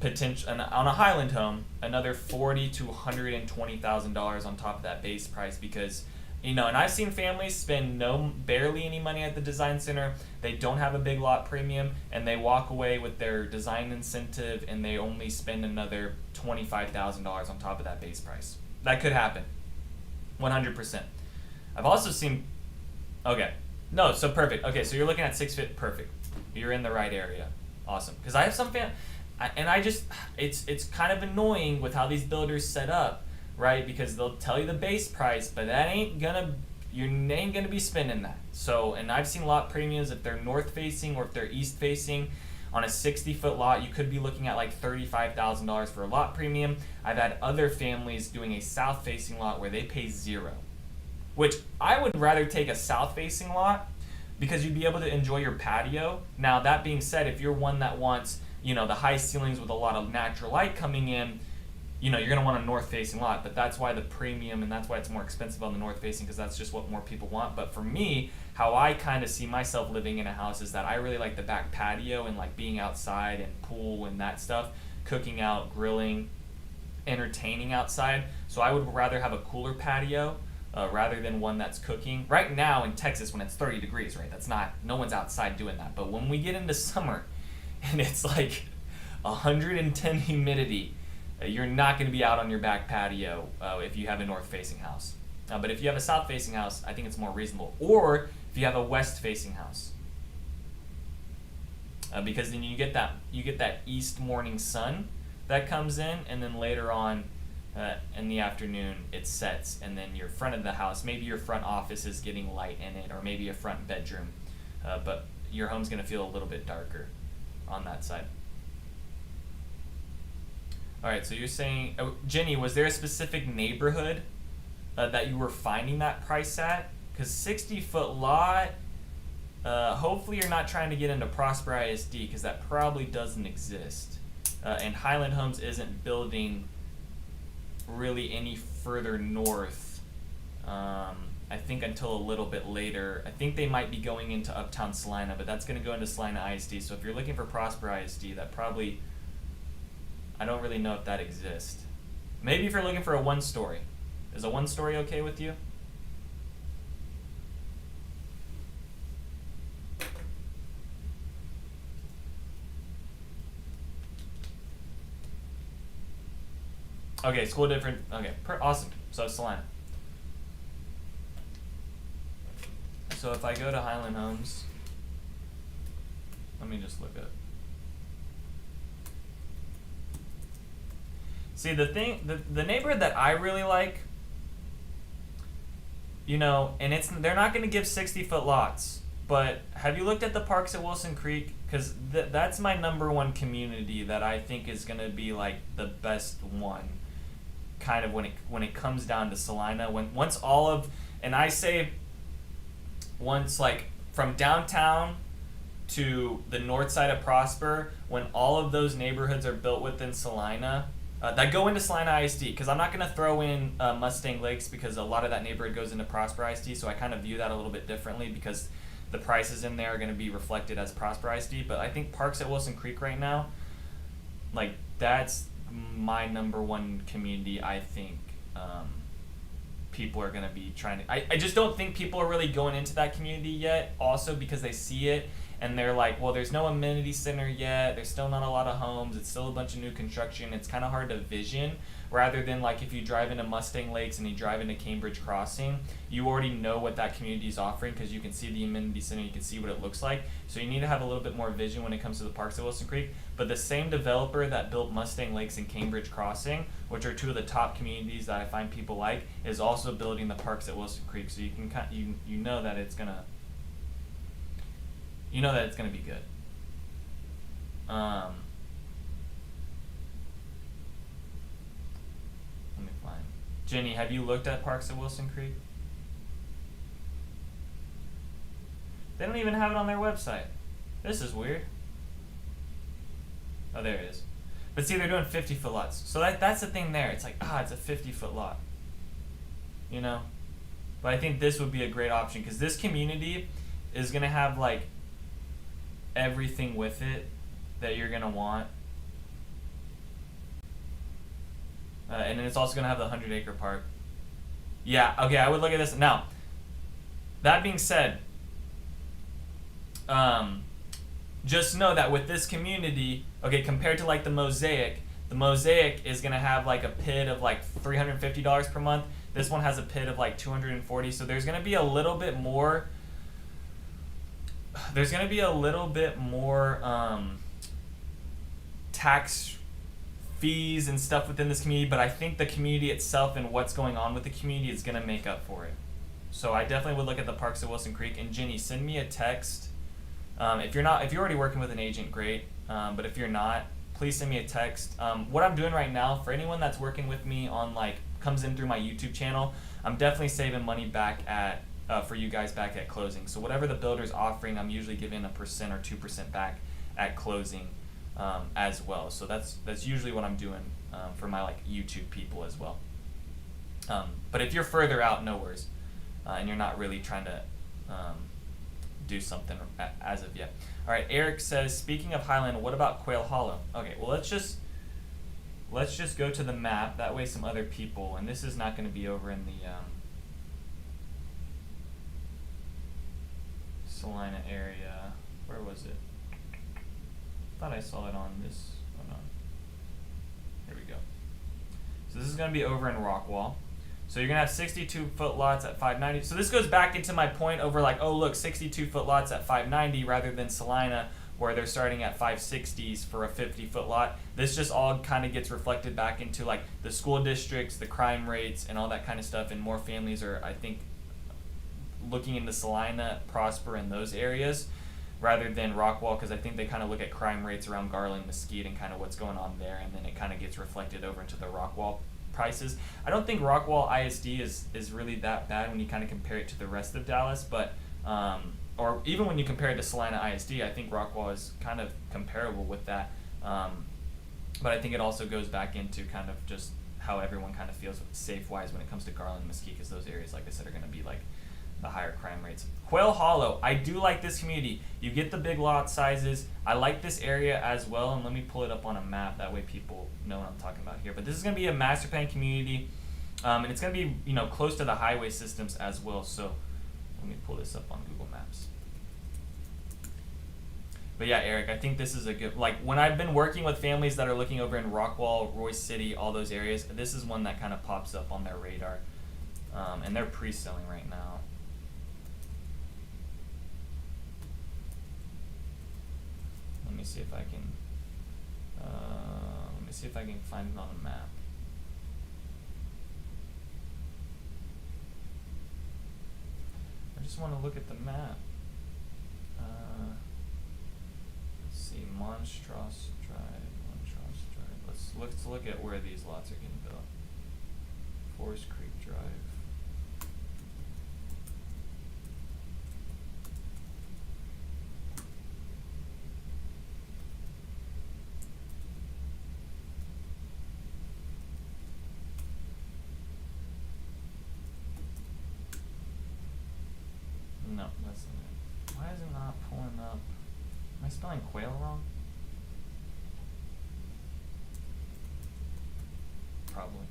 potential on a Highland home, another $40,000 to $120,000 on top of that base price, because and I've seen families spend barely any money at the design center. They don't have a big lot premium, and they walk away with their design incentive, and they only spend another $25,000 on top of that base price. That could happen, 100%. I've also seen, okay. No, so perfect. Okay, so you're looking at 6 feet, perfect. You're in the right area. Awesome. Because I have some it's kind of annoying with how these builders set up, right? Because they'll tell you the base price, but you ain't gonna be spending that. So, and I've seen lot premiums if they're north facing or if they're east facing. On a 60-foot lot, you could be looking at like $35,000 for a lot premium. I've had other families doing a south facing lot where they pay $0. Which I would rather take a south-facing lot because you'd be able to enjoy your patio. Now, that being said, if you're one that wants, the high ceilings with a lot of natural light coming in, you're going to want a north-facing lot. But that's why the premium, and that's why it's more expensive on the north-facing, because that's just what more people want. But for me, how I kind of see myself living in a house is that I really like the back patio and like being outside and pool and that stuff, cooking out, grilling, entertaining outside. So I would rather have a cooler patio rather than one that's cooking. Right now in Texas, when it's 30 degrees, right, no one's outside doing that. But when we get into summer and it's like 110 humidity, you're not going to be out on your back patio if you have a north-facing house. But if you have a south-facing house, I think it's more reasonable. Or if you have a west-facing house, because then you get that east morning sun that comes in, and then later on in the afternoon it sets, and then your front of the house, maybe your front office is getting light in it, or maybe a front bedroom, but your home's going to feel a little bit darker on that side. All right, so you're saying, Jenny, was there a specific neighborhood that you were finding that price at? Because 60-foot lot, hopefully you're not trying to get into Prosper ISD, because that probably doesn't exist. And Highland Homes isn't building really any further north, I think, until a little bit later. I think they might be going into Uptown Salina, but that's going to go into Salina ISD. So if you're looking for Prosper ISD, that probably, I don't really know if that exists. Maybe if you're looking for a one-story. Is a one-story okay with you? Okay, school different. Okay, awesome. So Salina. So if I go to Highland Homes, let me just look up. See, the neighborhood that I really like, you know, and they're not going to give 60-foot lots. But have you looked at the parks at Wilson Creek? Because that's my #1 community that I think is going to be like the best one. Kind of when it comes down to Salina, once like from downtown to the north side of Prosper, when all of those neighborhoods are built within Salina, that go into Salina ISD, because I'm not going to throw in Mustang Lakes because a lot of that neighborhood goes into Prosper ISD, so I kind of view that a little bit differently because the prices in there are going to be reflected as Prosper ISD. But I think parks at Wilson Creek right now, like that's my #1 community. I think people are going to be trying to... I just don't think people are really going into that community yet, also because they see it and they're like, well, there's no amenity center yet, there's still not a lot of homes, it's still a bunch of new construction, it's kind of hard to vision, rather than like if you drive into Mustang Lakes and you drive into Cambridge Crossing, you already know what that community is offering because you can see the amenity center, you can see what it looks like, so you need to have a little bit more vision when it comes to the parks at Wilson Creek. But the same developer that built Mustang Lakes and Cambridge Crossing, which are two of the top communities that I find people like, is also building the parks at Wilson Creek, so you can you know that it's gonna be good. Let me find. Jenny, have you looked at parks at Wilson Creek? They don't even have it on their website. This is weird. Oh, there it is. But see, they're doing 50-foot lots. So that's the thing there. It's like, it's a 50-foot lot. You know? But I think this would be a great option because this community is going to have, like, everything with it that you're going to want. And then it's also going to have the 100-acre park. Yeah, okay, I would look at this. Now, that being said, just know that with this community, okay, compared to like the Mosaic is going to have like a PID of like $350 per month. This one has a PID of like $240. So there's going to be a little bit more tax fees and stuff within this community, but I think the community itself and what's going on with the community is going to make up for it. So I definitely would look at the parks at Wilson Creek. And Jenny, send me a text. If you're already working with an agent, great. But if you're not, please send me a text. What I'm doing right now, for anyone that's working with me on comes in through my YouTube channel, I'm definitely saving money back for you guys back at closing. So whatever the builder's offering, I'm usually giving 1% or 2% back at closing as well. So that's usually what I'm doing for my YouTube people as well. But if you're further out, no worries, and you're not really trying to do something as of yet. All right, Eric says, speaking of Highland, what about Quail Hollow? Okay, well let's just go to the map. That way some other people, and this is not going to be over in the Salina area. Where was it? Thought I saw it on this. Hold on. Here we go. So this is going to be over in Rockwall. So you're going to have 62-foot lots at $590. So this goes back into my point over 62-foot lots at $590 rather than Salina where they're starting at $560s for a 50-foot lot. This just all kind of gets reflected back into the school districts, the crime rates, and all that kind of stuff. And more families are, I think, looking into Salina, Prosper, in those areas rather than Rockwall, because I think they kind of look at crime rates around Garland, Mesquite, and kind of what's going on there, and then it kind of gets reflected over into the Rockwall prices. I don't think Rockwall ISD is really that bad when you kind of compare it to the rest of Dallas, but or even when you compare it to Salina ISD, I think Rockwall is kind of comparable with that. But I think it also goes back into kind of just how everyone kind of feels safe-wise when it comes to Garland, Mesquite, because those areas, like I said, are going to be the higher crime rates. Quail Hollow, I do like this community. You get the big lot sizes. I like this area as well, and let me pull it up on a map. That way people know what I'm talking about here. But this is going to be a master plan community, and it's going to be close to the highway systems as well. So let me pull this up on Google Maps. But yeah, Eric, I think this is a good, when I've been working with families that are looking over in Rockwall, Royce City, all those areas, this is one that kind of pops up on their radar, and they're pre-selling right now. Let me see if I can find it on a map. just want to look at the map. Let's see, Monstrous Drive. Let's look at where these lots are getting built. Forest Creek Drive. No, that's not it. Why is it not pulling up? Am I spelling Quail wrong? Probably.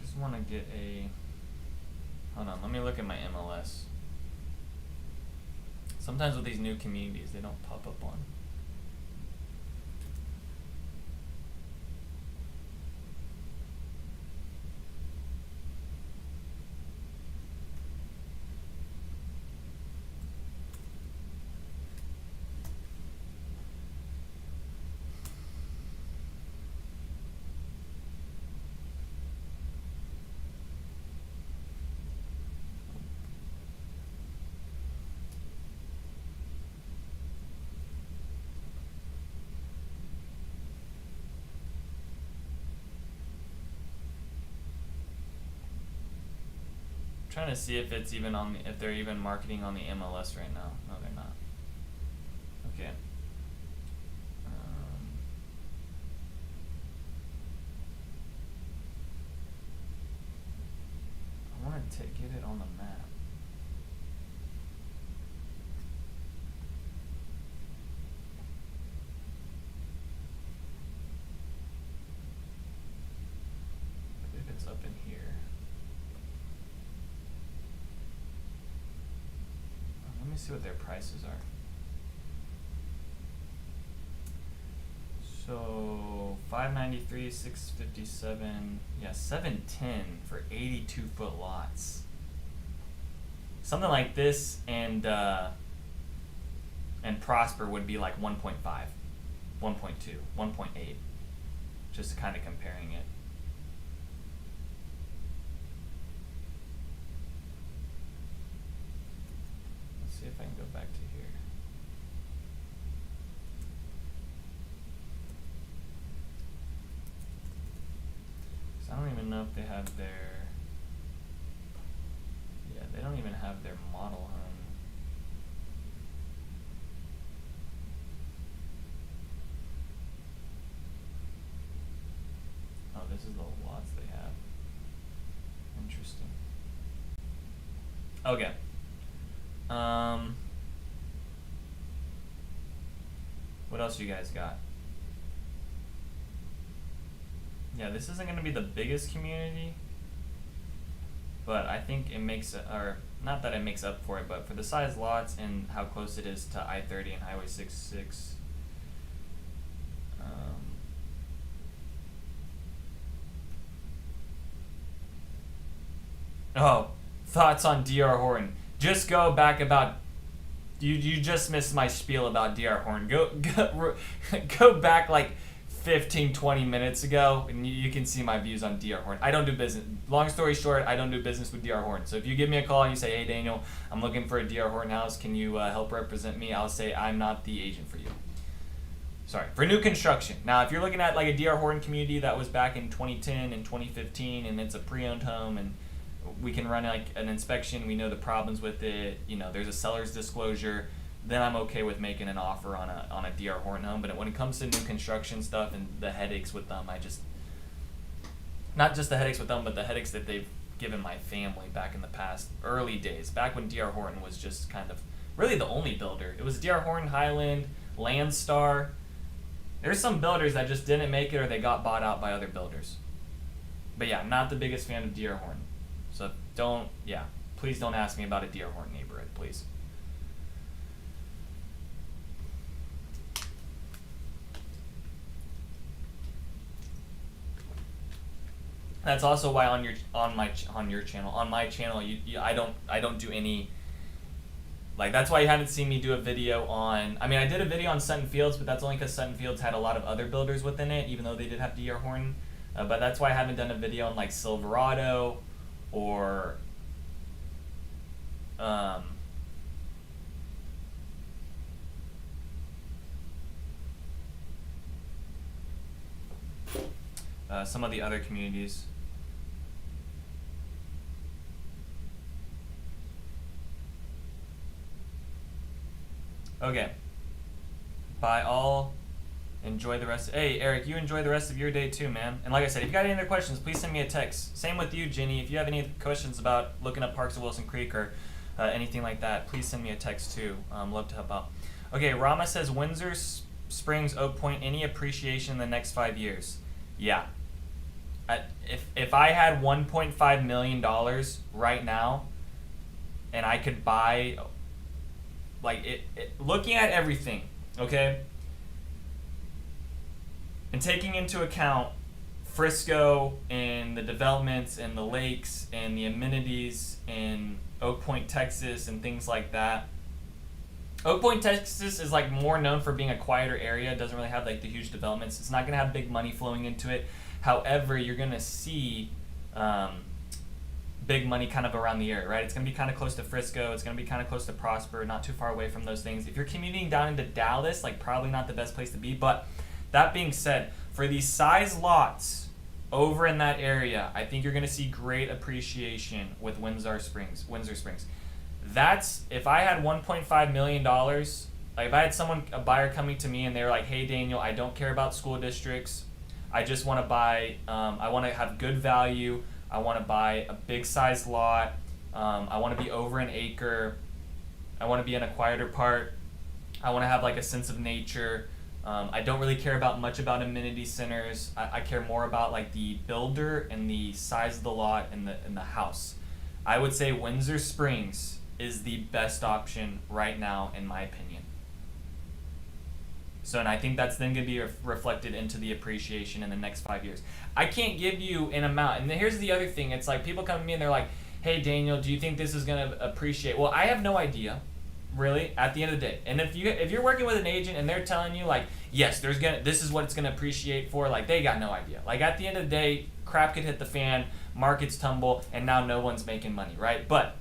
Just want to get a... Hold on, let me look at my MLS. Sometimes with these new communities, they don't pop up on. Trying to see if it's even on the, if they're even marketing on the MLS right now. No, they're not. Okay. I wanted to get it on the map. If it's up in here. Let me see what their prices are. So 593, 657, yeah, 710 for 82-foot lots. Something like this and Prosper would be like 1.5, 1.2, 1.8. Just kind of comparing it. See if I can go back to here. So I don't even know if they have their, yeah, they don't even have their model home. Oh, this is the lots they have. Interesting. Okay. What else you guys got? Yeah, this isn't going to be the biggest community, but I think it makes, or not that it makes up for it, but for the size lots and how close it is to I-30 and Highway 66. Oh, thoughts on D.R. Horton. Just go back about, you just missed my spiel about D.R. Horton. Go back like 15, 20 minutes ago, and you can see my views on D.R. Horton. I don't do business. Long story short, I don't do business with D.R. Horton. So if you give me a call and you say, hey, Daniel, I'm looking for a D.R. Horton house. Can you help represent me? I'll say I'm not the agent for you. Sorry. For new construction. Now, if you're looking at like a D.R. Horton community that was back in 2010 and 2015, and it's a pre-owned home, and we can run like an inspection, we know the problems with it, you know, there's a seller's disclosure, then I'm okay with making an offer on a D.R. Horton home. But when it comes to new construction stuff and the headaches with them, I just, not just the headaches with them, but the headaches that they've given my family back in the past early days, back when D.R. Horton was just kind of really the only builder. It was D.R. Horton, Highland, Landstar. There's some builders that just didn't make it, or they got bought out by other builders. But yeah, I'm not the biggest fan of D.R. Horton. So please don't ask me about a D.R. Horton neighborhood, please. That's also why on my channel, I don't do any Like, that's why you haven't seen me do a video on... I mean, I did a video on Sutton Fields, but that's only because Sutton Fields had a lot of other builders within it, even though they did have DR Horton. But that's why I haven't done a video on, like, Silverado or... some of the other communities. Okay. Bye all. Enjoy the rest. Hey, Eric, you enjoy the rest of your day too, man. And like I said, if you got any other questions, please send me a text. Same with you, Jenny. If you have any questions about looking up Parks of Wilson Creek or anything like that, please send me a text too. Love to help out. Okay, Rama says, Windsor Springs, Oak Point, any appreciation in the next 5 years? Yeah. If I had $1.5 million right now, and I could buy, like, looking at everything, okay, and taking into account Frisco and the developments and the lakes and the amenities in Oak Point, Texas, and things like that. Oak Point, Texas is like more known for being a quieter area. It doesn't really have like the huge developments. It's not going to have big money flowing into it. However, you're going to see big money kind of around the area, right? It's going to be kind of close to Frisco. It's going to be kind of close to Prosper, not too far away from those things. If you're commuting down into Dallas, like probably not the best place to be. But that being said, for these size lots over in that area, I think you're going to see great appreciation with Windsor Springs. That's, if I had $1.5 million, like if I had a buyer coming to me and they were like, hey Daniel, I don't care about school districts. I just want to buy, I want to have good value. I want to buy a big size lot. I want to be over an acre. I want to be in a quieter part. I want to have like a sense of nature. I don't really care much about amenity centers. I care more about like the builder and the size of the lot and the house. I would say Windsor Springs is the best option right now, in my opinion. So, and I think that's then going to be reflected into the appreciation in the next 5 years. I can't give you an amount. And here's the other thing. It's like people come to me and they're like, hey, Daniel, do you think this is going to appreciate? Well, I have no idea, really, at the end of the day. And if you're working with an agent and they're telling you, like, yes, this is what it's going to appreciate for, like, they got no idea. Like, at the end of the day, crap could hit the fan, markets tumble, and now no one's making money, right? But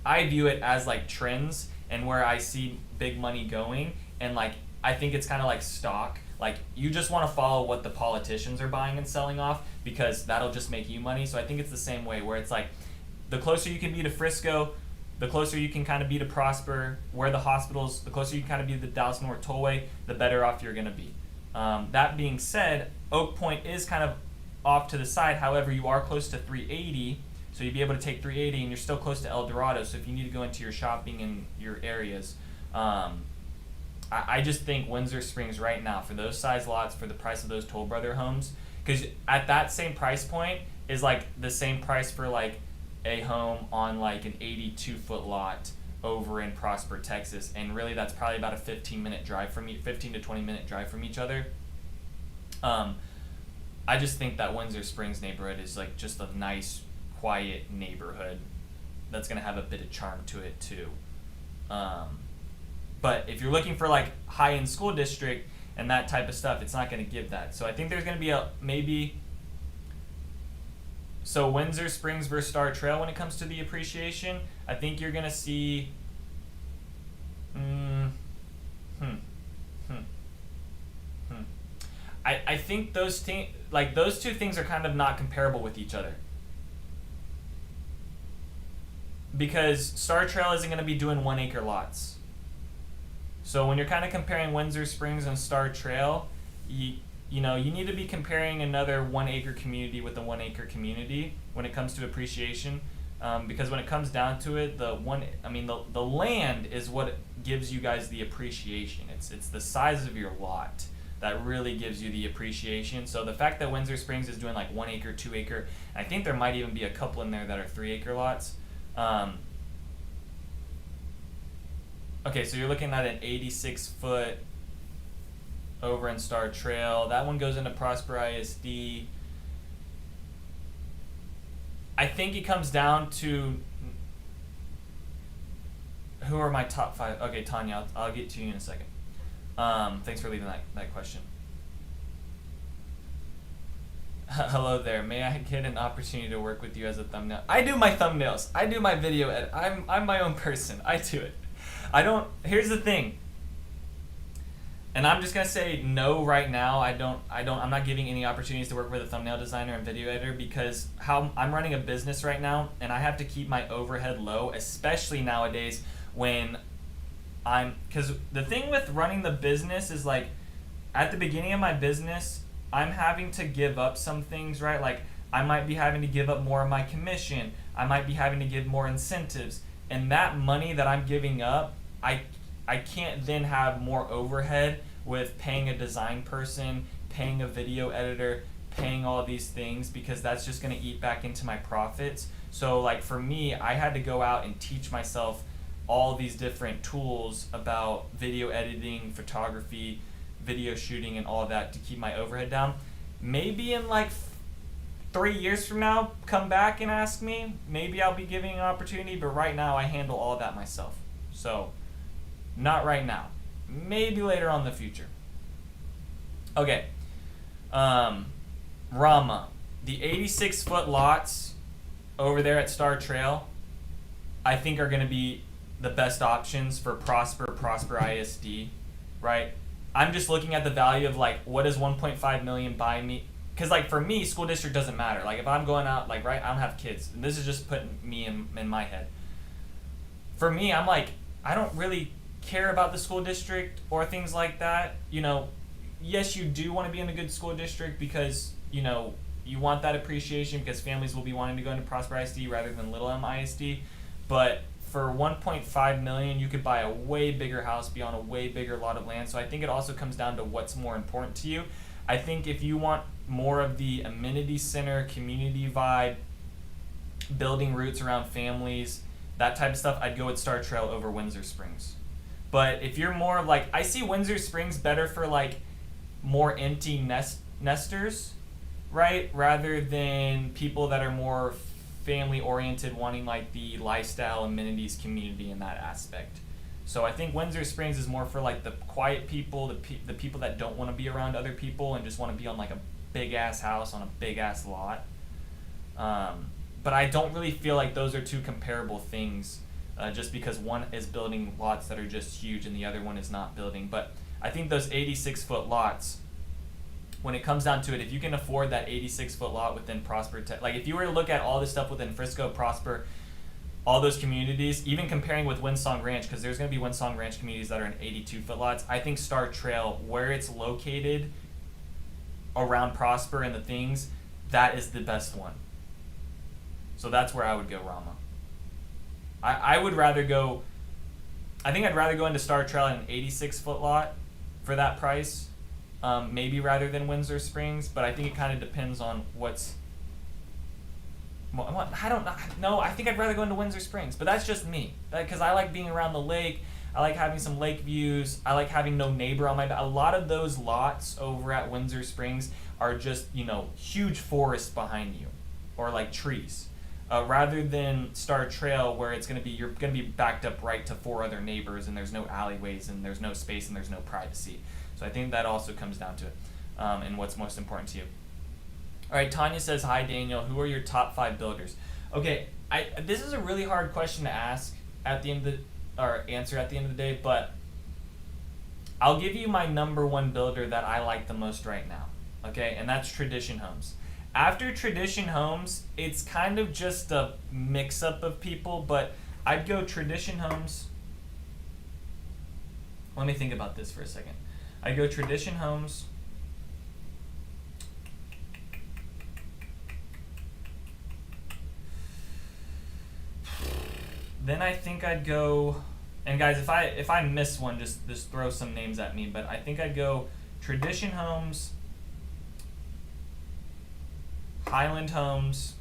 I view it as like trends and where I see big money going, and like I think it's kind of like stock. Like you just want to follow what the politicians are buying and selling off because that'll just make you money. So I think it's the same way where it's like the closer you can be to Frisco, the closer you can kind of be to Prosper, where the hospitals, the closer you can kind of be to the Dallas North Tollway, the better off you're going to be. That being said, Oak Point is kind of off to the side. However, you are close to 380. So you'd be able to take 380 and you're still close to El Dorado. So if you need to go into your shopping in your areas, I just think Windsor Springs right now, for those size lots, for the price of those Toll Brother homes, because at that same price point is like the same price for like a home on like an 82-foot lot over in Prosper, Texas. And really that's probably about a 15 to 20 minute drive from each other. I just think that Windsor Springs neighborhood is like just a nice, quiet neighborhood that's going to have a bit of charm to it too. But if you're looking for like high-end school district and that type of stuff, it's not going to give that. So I think there's going to be so Windsor Springs versus Star Trail when it comes to the appreciation, I think you're going to see I think those two things are kind of not comparable with each other. Because Star Trail isn't going to be doing 1 acre lots. So when you're kind of comparing Windsor Springs and Star Trail, you need to be comparing another 1 acre community with a 1 acre community when it comes to appreciation. Because when it comes down to it, the land is what gives you guys the appreciation. It's the size of your lot that really gives you the appreciation. So the fact that Windsor Springs is doing like 1 acre, 2 acre, and I think there might even be a couple in there that are 3 acre lots. Okay, so you're looking at an 86-foot over in Star Trail. That one goes into Prosper ISD. I think it comes down to Who are my top 5? Okay, Tanya, I'll get to you in a second. Thanks for leaving that question. Hello there. May I get an opportunity to work with you as a thumbnail? I do my thumbnails. I do my video edit. I'm my own person. I do it. Here's the thing. And I'm just gonna say no right now. I'm not giving any opportunities to work with a thumbnail designer and video editor because how I'm running a business right now, and I have to keep my overhead low, especially nowadays when because the thing with running the business is like, at the beginning of my business, I'm having to give up some things, right? Like I might be having to give up more of my commission. I might be having to give more incentives, and that money that I'm giving up, I can't then have more overhead with paying a design person, paying a video editor, paying all these things, because that's just going to eat back into my profits. So like for me, I had to go out and teach myself all these different tools about video editing, photography, video shooting, and all of that to keep my overhead down. Maybe in like 3 years from now, come back and ask me. Maybe I'll be giving an opportunity, but right now I handle all of that myself. So not right now. Maybe later on in the future. Okay. Rama, the 86-foot lots over there at Star Trail, I think are going to be the best options for Prosper ISD, right? I'm just looking at the value of like, what does 1.5 million buy me? Because like for me, school district doesn't matter. Like if I'm going out, like right, I don't have kids, and this is just putting me in my head. For me, I'm like, I don't really care about the school district or things like that. You know, yes, you do want to be in a good school district because, you know, you want that appreciation because families will be wanting to go into Prosper ISD rather than Little M ISD. But for 1.5 million, you could buy a way bigger house, be on a way bigger lot of land. So I think it also comes down to what's more important to you. I think if you want more of the amenity center, community vibe, building roots around families, that type of stuff, I'd go with Star Trail over Windsor Springs. But if you're more like, I see Windsor Springs better for like more empty nesters, right? Rather than people that are more family oriented, wanting like the lifestyle, amenities, community in that aspect. So I think Windsor Springs is more for like the quiet people, the people that don't want to be around other people and just want to be on like a big ass house on a big ass lot. But I don't really feel like those are two comparable things, just because one is building lots that are just huge and the other one is not building. But I think those 86-foot lots, when it comes down to it, if you can afford that 86-foot lot within Prosper, like if you were to look at all the stuff within Frisco, Prosper, all those communities, even comparing with Windsong Ranch, because there's going to be Windsong Ranch communities that are in 82-foot lots, I think Star Trail, where it's located around Prosper and the things, that is the best one. So that's where I would go, Rama. I would rather go, I think I'd rather go into Star Trail in an 86-foot lot for that price, maybe rather than Windsor Springs, but I think it kind of depends on what's, I don't know, I think I'd rather go into Windsor Springs, but that's just me, because I like being around the lake, I like having some lake views, I like having no neighbor on my back. A lot of those lots over at Windsor Springs are just, you know, huge forests behind you, or like trees. Rather than Star Trail, where it's going to be, you're going to be backed up right to 4 other neighbors, and there's no alleyways, and there's no space, and there's no privacy. So I think that also comes down to it, and what's most important to you. All right, Tanya says, hi, Daniel. Who are your top 5 builders? Okay, this is a really hard question to ask at the end of or answer at the end of the day, but I'll give you my number 1 builder that I like the most right now, okay, and that's Tradition Homes. After Tradition Homes, it's kind of just a mix-up of people, but I'd go Tradition Homes. Let me think about this for a second. I'd go Tradition Homes. Then I think I'd go, and guys, if I miss one, just throw some names at me, but I think I'd go Tradition Homes, Highland Homes,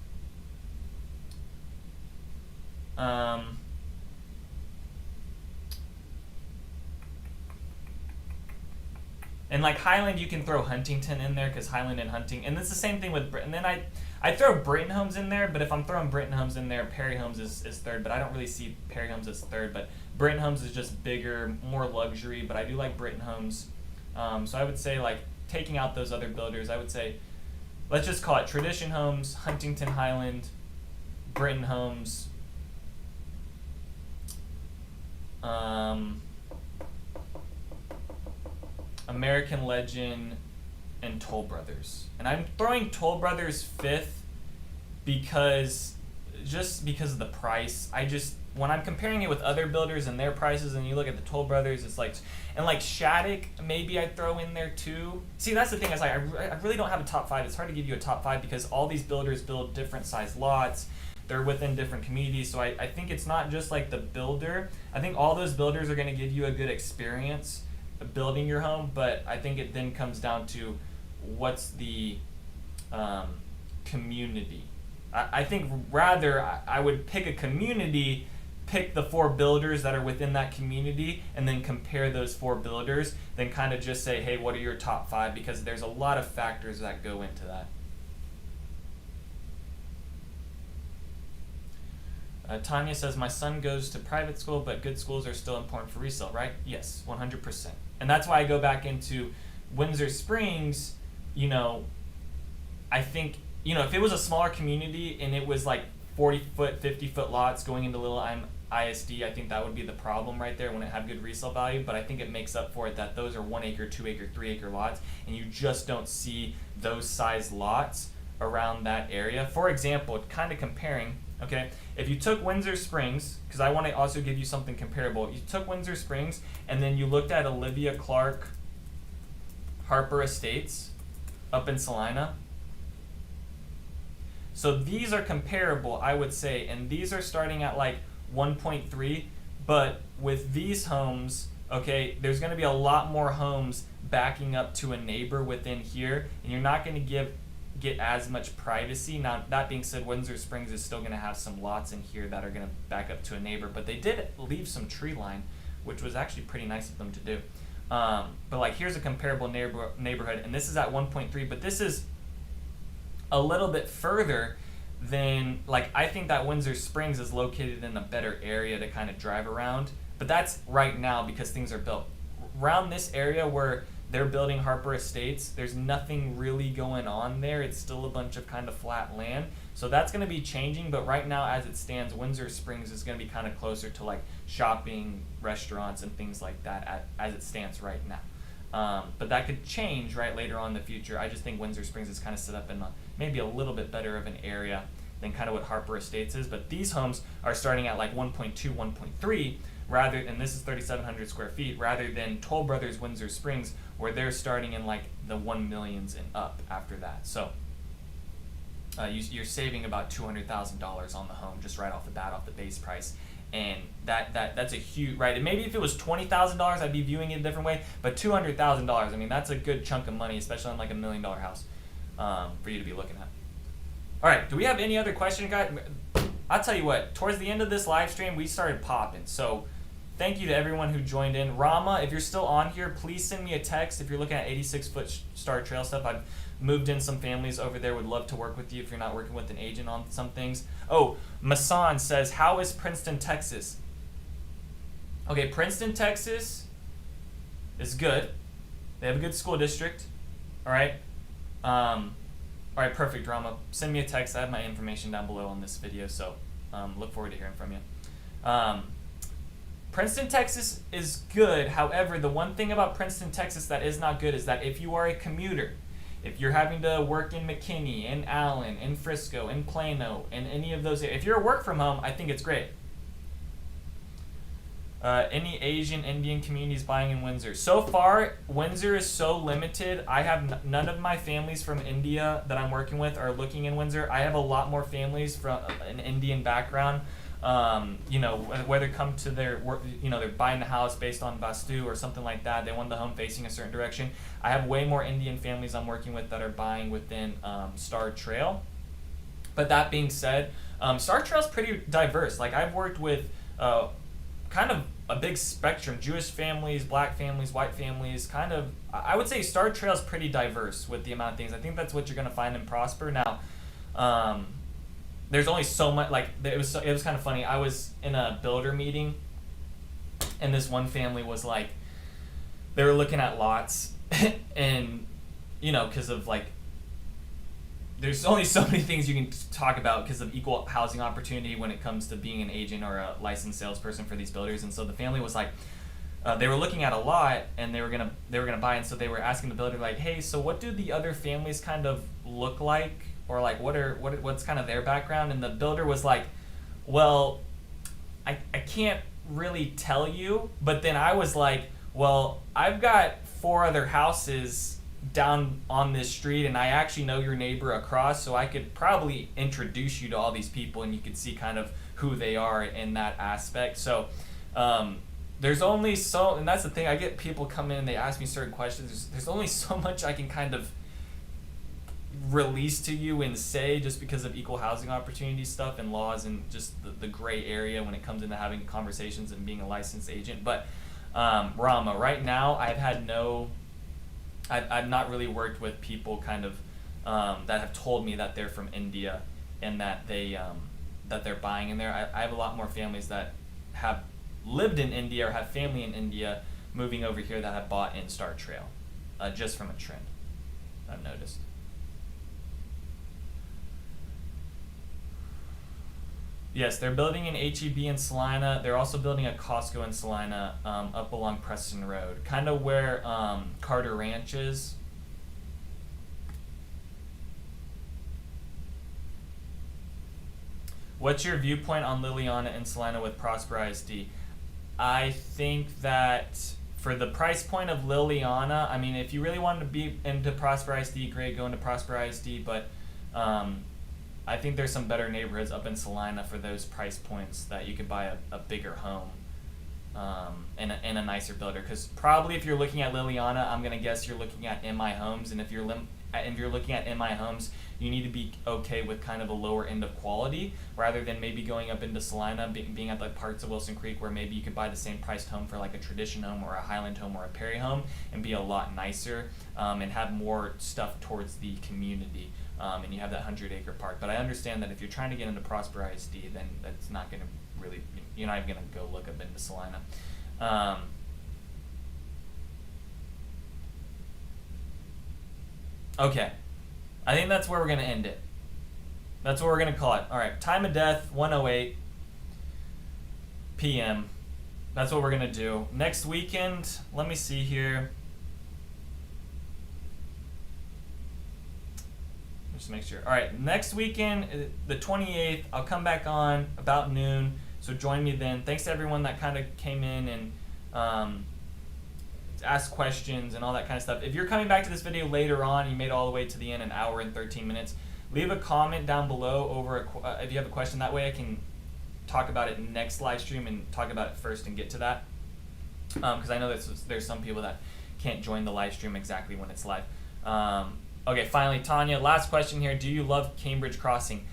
And like Highland, you can throw Huntington in there because Highland and Hunting, and it's the same thing with Britain. And then I throw Britton Homes in there, but if I'm throwing Britton Homes in there, Perry Homes is third, but I don't really see Perry Homes as third. But Britton Homes is just bigger, more luxury, but I do like Britton Homes. So I would say, like, taking out those other builders, I would say, let's just call it Tradition Homes, Huntington Highland, Britton Homes, American Legend, and Toll Brothers. And I'm throwing Toll Brothers fifth because of the price. When I'm comparing it with other builders and their prices, and you look at the Toll Brothers, it's like, and like Shattuck, maybe I'd throw in there too. See, that's the thing, is like, I really don't have a top five. It's hard to give you a top five because all these builders build different size lots. They're within different communities, so I think it's not just like the builder. I think all those builders are going to give you a good experience building your home, but I think it then comes down to what's the community. I think rather I would pick a community, pick the 4 builders that are within that community, and then compare those 4 builders, then kind of just say, hey, what are your top 5? Because there's a lot of factors that go into that. Tanya says, my son goes to private school, but good schools are still important for resale, right? Yes, 100%. And that's why I go back into Windsor Springs. You know, I think, you know, if it was a smaller community and it was like 40-foot, 50-foot lots going into Little ISD, I think that would be the problem right there when it had good resale value. But I think it makes up for it that those are 1 acre, 2 acre, 3 acre lots, and you just don't see those size lots around that area. For example, kind of comparing, okay, if you took Windsor Springs, because I want to also give you something comparable, you took Windsor Springs and then you looked at Olivia Clark Harper Estates up in Salina. So these are comparable, I would say, and these are starting at like 1.3, but with these homes, okay, there's going to be a lot more homes backing up to a neighbor within here, and you're not going to get as much privacy. Now, that being said, Windsor Springs is still going to have some lots in here that are going to back up to a neighbor, but they did leave some tree line, which was actually pretty nice of them to do. But like, here's a comparable neighborhood, and this is at 1.3, but this is a little bit further than, like, I think that Windsor Springs is located in a better area to kind of drive around, but that's right now because things are built. Around this area where they're building Harper Estates, there's nothing really going on there. It's still a bunch of kind of flat land. So that's going to be changing, but right now as it stands, Windsor Springs is going to be kind of closer to like shopping, restaurants, and things like that as it stands right now. But that could change right later on in the future. I just think Windsor Springs is kind of set up in maybe a little bit better of an area than kind of what Harper Estates is. But these homes are starting at like 1.2, 1.3, rather, and this is 3,700 square feet, rather than Toll Brothers Windsor Springs, where they're starting in like the 1 millions and up after that. So you're saving about $200,000 on the home just right off the bat, off the base price. And that's a huge, right? And maybe if it was $20,000, I'd be viewing it a different way. But $200,000, I mean, that's a good chunk of money, especially on like $1 million house, for you to be looking at. All right, do we have any other questions, guys? I'll tell you what, towards the end of this live stream, we started popping. So thank you to everyone who joined in. Rama, if you're still on here, please send me a text if you're looking at 86-foot Star Trail stuff. I've moved in some families over there. Would love to work with you if you're not working with an agent on some things. Oh, Masan says, how is Princeton, Texas? Okay, Princeton, Texas is good. They have a good school district. All right. All right, perfect, Rama. Send me a text. I have my information down below on this video, so look forward to hearing from you. Princeton, Texas is good. However, the one thing about Princeton, Texas that is not good is that if you are a commuter, if you're having to work in McKinney, in Allen, in Frisco, in Plano, in any of those areas, if you're a work from home, I think it's great. Any Asian Indian communities buying in Windsor? So far, Windsor is so limited. I have none of my families from India that I'm working with are looking in Windsor. I have a lot more families from an Indian background. You know, whether come to their work, you know, they're buying the house based on Vastu or something like that. They want the home facing a certain direction. I have way more Indian families I'm working with that are buying within Star Trail. But that being said, Star Trail's pretty diverse. Like, I've worked with kind of a big spectrum: Jewish families, black families, white families. Kind of, I would say Star Trail is pretty diverse with the amount of things. I think that's what you're gonna find in Prosper. Now, there's only so much. Like it was kind of funny. I was in a builder meeting, and this one family was like, they were looking at lots, and because of like, there's only so many things you can talk about because of equal housing opportunity when it comes to being an agent or a licensed salesperson for these builders. And so the family was like, they were looking at a lot and they were gonna buy, and so they were asking the builder like, hey, so what do the other families kind of look like, or like what's kind of their background? And the builder was like, well, I can't really tell you. But then I was like, well, I've got 4 other houses down on this street, and I actually know your neighbor across, so I could probably introduce you to all these people, and you could see kind of who they are in that aspect. So there's only so, and that's the thing, I get people come in and they ask me certain questions. There's only so much I can kind of release to you and say, just because of equal housing opportunity stuff and laws and just the gray area when it comes into having conversations and being a licensed agent. But Rama, right now I've not really worked with people kind of that have told me that they're from India and that they're buying in there. I have a lot more families that have lived in India or have family in India moving over here that have bought in Star Trail, just from a trend I've noticed. Yes, they're building an H-E-B in Salina. They're also building a Costco in Salina, up along Preston Road, kind of where Carter Ranch is. What's your viewpoint on Liliana and Salina with Prosper ISD? I think that for the price point of Liliana, I mean, if you really wanted to be into Prosper ISD, great, go into Prosper ISD, but I think there's some better neighborhoods up in Salina for those price points that you could buy a bigger home and a nicer builder. Because probably if you're looking at Liliana, I'm gonna guess you're looking at MI Homes, and if you're looking at MI Homes, you need to be okay with kind of a lower end of quality rather than maybe going up into Salina, being at like parts of Wilson Creek where maybe you could buy the same priced home for like a Tradition home or a Highland home or a Perry home and be a lot nicer and have more stuff towards the community. And you have that 100-acre park. But I understand that if you're trying to get into Prosper ISD, then that's not going to really, you're not even going to go look up into Salina. Okay. I think that's where we're going to end it. That's what we're going to call it. All right. Time of death, 1:08 p.m. That's what we're going to do. Next weekend, let me see here. Just make sure. All right, next weekend, the 28th, I'll come back on about noon, so join me then. Thanks to everyone that kind of came in and asked questions and all that kind of stuff. If you're coming back to this video later on, you made it all the way to the end, an hour and 13 minutes, leave a comment down below over if you have a question. That way I can talk about it next live stream and talk about it first and get to that. Because I know there's some people that can't join the live stream exactly when it's live. Okay, finally, Tanya, last question here. Do you love Cambridge Crossing?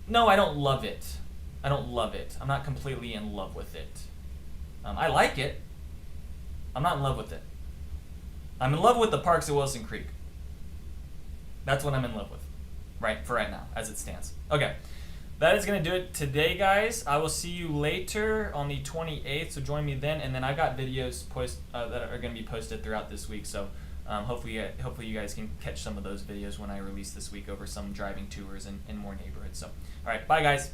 No, I don't love it. I don't love it. I'm not completely in love with it. I like it. I'm not in love with it. I'm in love with the parks at Wilson Creek. That's what I'm in love with, for right now, as it stands. Okay, that is going to do it today, guys. I will see you later on the 28th, so join me then. And then I got videos that are going to be posted throughout this week, so hopefully you guys can catch some of those videos when I release this week over some driving tours and more neighborhoods. So, all right, bye, guys.